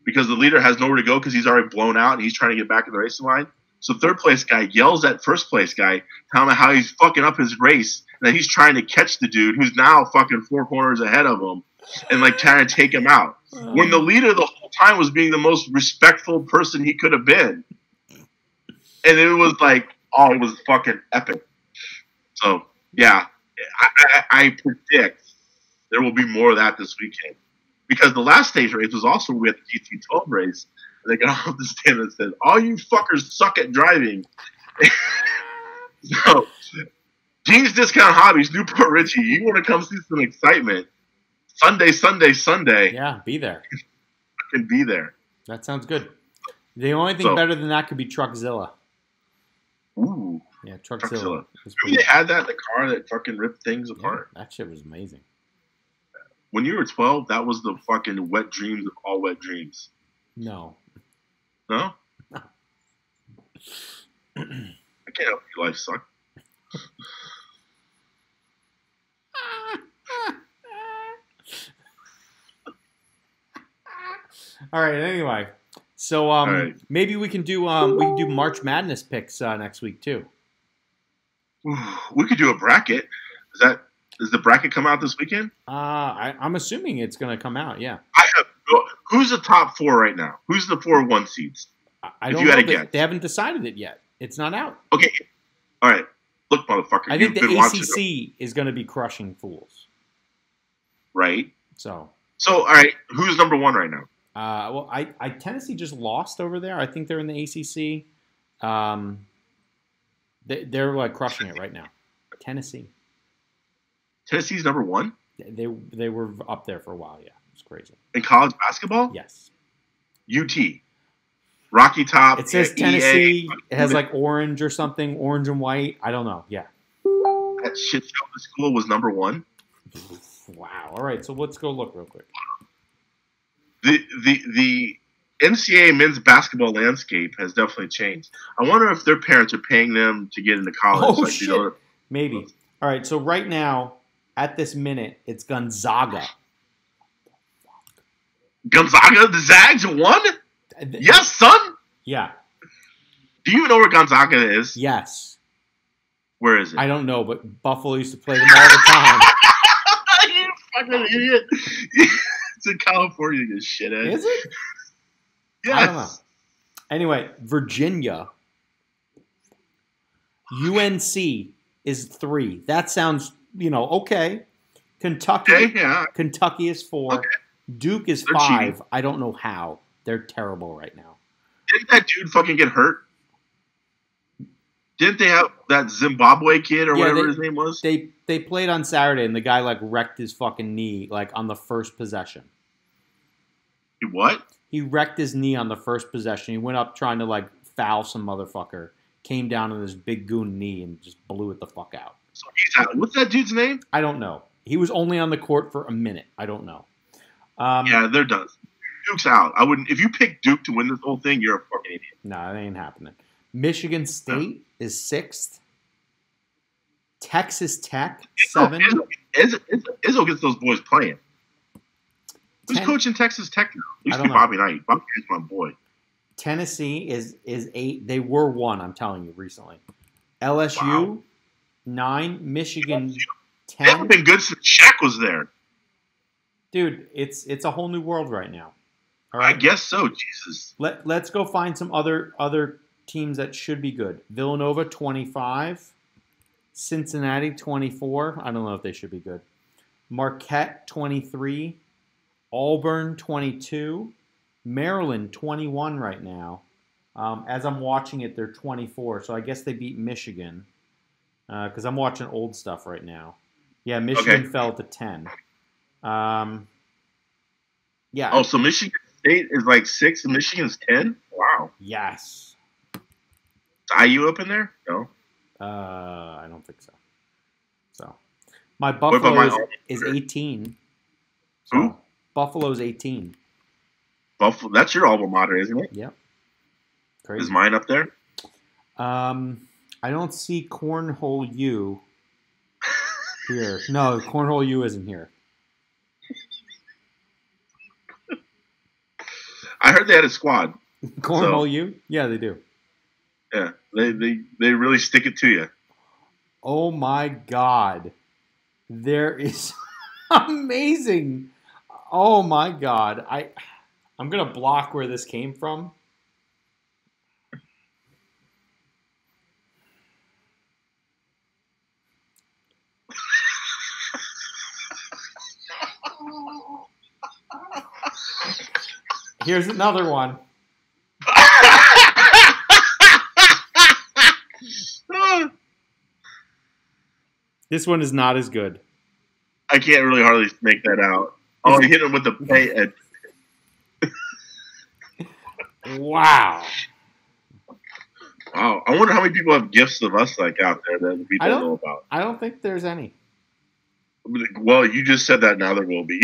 because the leader has nowhere to go because he's already blown out and he's trying to get back to the racing line. So third place guy yells at first place guy, telling him how he's fucking up his race and that he's trying to catch the dude who's now fucking 4 corners ahead of him and like trying to take him out. When the leader the whole time was being the most respectful person he could have been. And it was like, oh, it was fucking epic. So, yeah, I predict there will be more of that this weekend. Because the last stage race was also with the GT12 race. And they got off the stand and said, all you fuckers suck at driving. So, Dean's Discount Hobbies, Newport Richie, you want to come see some excitement. Sunday. Yeah, be there. I can be there. That sounds good. The only thing better than that could be Truckzilla. Ooh. Yeah, Truckzilla. Remember they had that in the car that fucking ripped things apart? That shit was amazing. When you were 12, that was the fucking wet dreams of all wet dreams. No? I can't help your life suck. All right. Anyway, so maybe we can do March Madness picks next week too. We could do a bracket. Does the bracket come out this weekend? I'm assuming it's going to come out. Yeah. Who's the top 4 right now? Who's the 4 1 seeds? I don't know. They haven't decided it yet. It's not out. Okay. All right. Look, motherfucker. I think the ACC is going to be crushing fools. Right. So, all right, who's number one right now? well, Tennessee just lost over there. I think they're in the ACC. They're like crushing it right now. Tennessee. Tennessee's number one They were up there for a while. Yeah, it's crazy. in college basketball. Yes. UT, Rocky Top. It says EA. Tennessee. It has like orange or something, orange and white. I don't know. Yeah. That shit show the school was number one. Wow. All right. So let's go look real quick. The NCAA men's basketball landscape has definitely changed. I wonder if their parents are paying them to get into college. Oh, shit. Maybe. All right. So right now, at this minute, it's Gonzaga. Gonzaga, the Zags won? Yes, son. Yeah. Do you even know where Gonzaga is? Yes. Where is it? I don't know, but Buffalo used to play them all the time. You fucking idiot. It's in California, you shithead. Is it? Yes. I don't know. Anyway, Virginia. UNC is 3. That sounds, okay. Kentucky. Okay, yeah. Kentucky is 4. Okay. Duke is They're 5. cheating. I don't know how. They're terrible right now. Didn't that dude fucking get hurt? Didn't they have that Zimbabwe kid or whatever his name was? They played on Saturday and the guy like wrecked his fucking knee like on the first possession. What? He wrecked his knee on the first possession. He went up trying to like foul some motherfucker. Came down on his big goon knee and just blew it the fuck out. So he's out. What's that dude's name? I don't know. He was only on the court for a minute. I don't know. Yeah, they're done. Duke's out. I wouldn't. If you pick Duke to win this whole thing, you're a fucking idiot. No, it ain't happening. Michigan State is 6th. Texas Tech 7. Izzo gets those boys playing. Who's coaching Texas Tech now? Used to be Bobby Knight. Bobby Knight's my boy. Tennessee is 8. They were 1. I'm telling you recently. LSU 9. Michigan 10. They haven't been good since Shaq was there. Dude, it's a whole new world right now. All right? I guess so. Jesus. Let's go find some other teams that should be good. Villanova 25. Cincinnati 24. I don't know if they should be good. Marquette 23. Auburn 22. Maryland 21 right now. As I'm watching it, they're 24. So I guess they beat Michigan. Because I'm watching old stuff right now. Yeah, Michigan fell to 10. Yeah. Oh, so Michigan State is like 6 and Michigan's 10? Wow. Yes. Is IU up in there? No. I don't think so. So, my Buffalo is 18. So, Who? Buffalo's 18. Buffalo. That's your alma mater, isn't it? Yep. Crazy. Is mine up there? I don't see Cornhole U here. No, Cornhole U isn't here. I heard they had a squad. Cornhole U? Yeah, they do. Yeah, they really stick it to you. Oh my God. There is amazing. Oh my God. I'm going to block where this came from. Here's another one. This one is not as good. I can't really hardly make that out. Oh, he hit him with the pay. Wow. Wow. I wonder how many people have gifts of us like out there that we don't know about. I don't think there's any. Well, you just said that. Now there will be.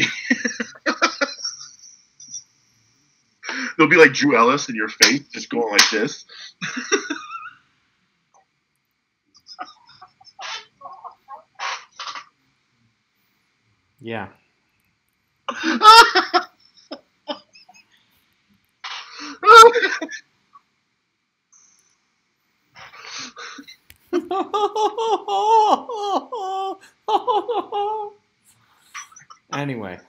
There'll be like Drew Ellis in your face, just going like this. Yeah. Anyway.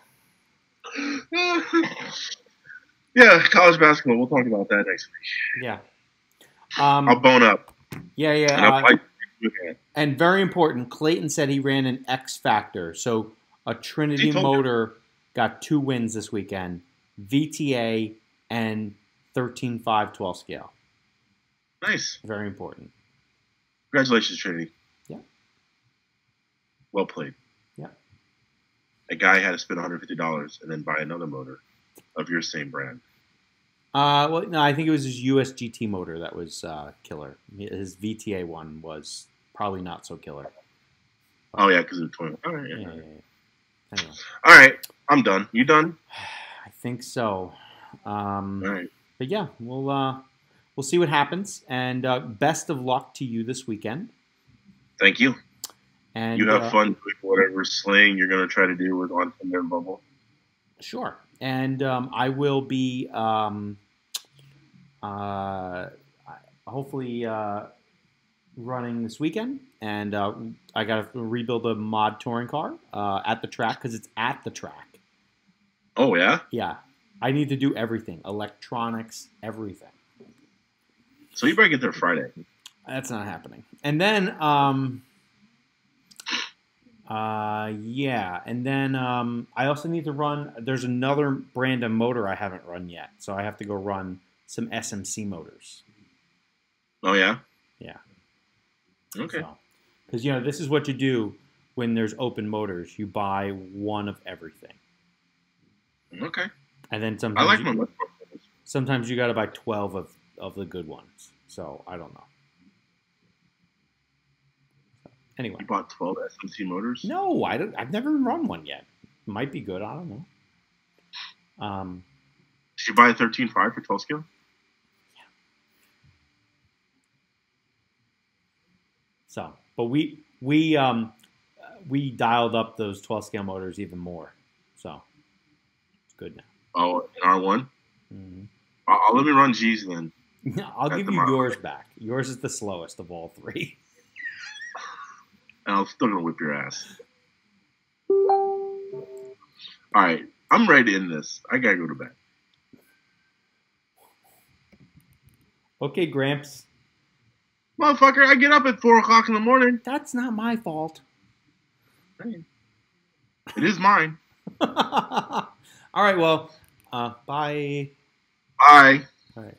Yeah, college basketball. We'll talk about that next week. Yeah. I'll bone up. Yeah. And very important, Clayton said he ran an X Factor. So a Trinity motor got 2 wins this weekend: VTA and 13.5 12 scale. Nice. Very important. Congratulations, Trinity. Yeah. Well played. Yeah. A guy had to spend $150 and then buy another motor of your same brand. Well, no, I think it was his USGT motor that was killer. His VTA one was probably not so killer. Oh, yeah, because of the 20. All right, yeah. Yeah. Anyway. All right, I'm done. You done? I think so. All right. But yeah, we'll see what happens. And best of luck to you this weekend. Thank you. And you have fun doing whatever slaying you're going to try to do with On Tinder and Bumble. Sure. And I will be hopefully running this weekend. And I got to rebuild a mod touring car at the track because it's at the track. Oh, yeah? Yeah. I need to do everything. Electronics, everything. So you better get there Friday. That's not happening. And then, yeah. And then I also need to run. There's another brand of motor I haven't run yet. So I have to go run some SMC motors. Oh, yeah? Yeah. Okay. Because, this is what you do when there's open motors. You buy one of everything. Okay. And then sometimes I like my motors. Sometimes you got to buy 12 of the good ones. So I don't know. Anyway. You bought 12 SMC motors? No, I've never run one yet. Might be good. I don't know. Did you buy a 13.5 for 12 scale? Yeah. So, but we dialed up those 12 scale motors even more. So it's good now. Oh, in R1? Mm-hmm. I'll let me run G's then. I'll give you yours back. Yours is the slowest of all 3. And I'm still going to whip your ass. All right. I'm ready to end this. I got to go to bed. Okay, Gramps. Motherfucker, I get up at 4 o'clock in the morning. That's not my fault. It is mine. All right, well, bye. Bye. All right.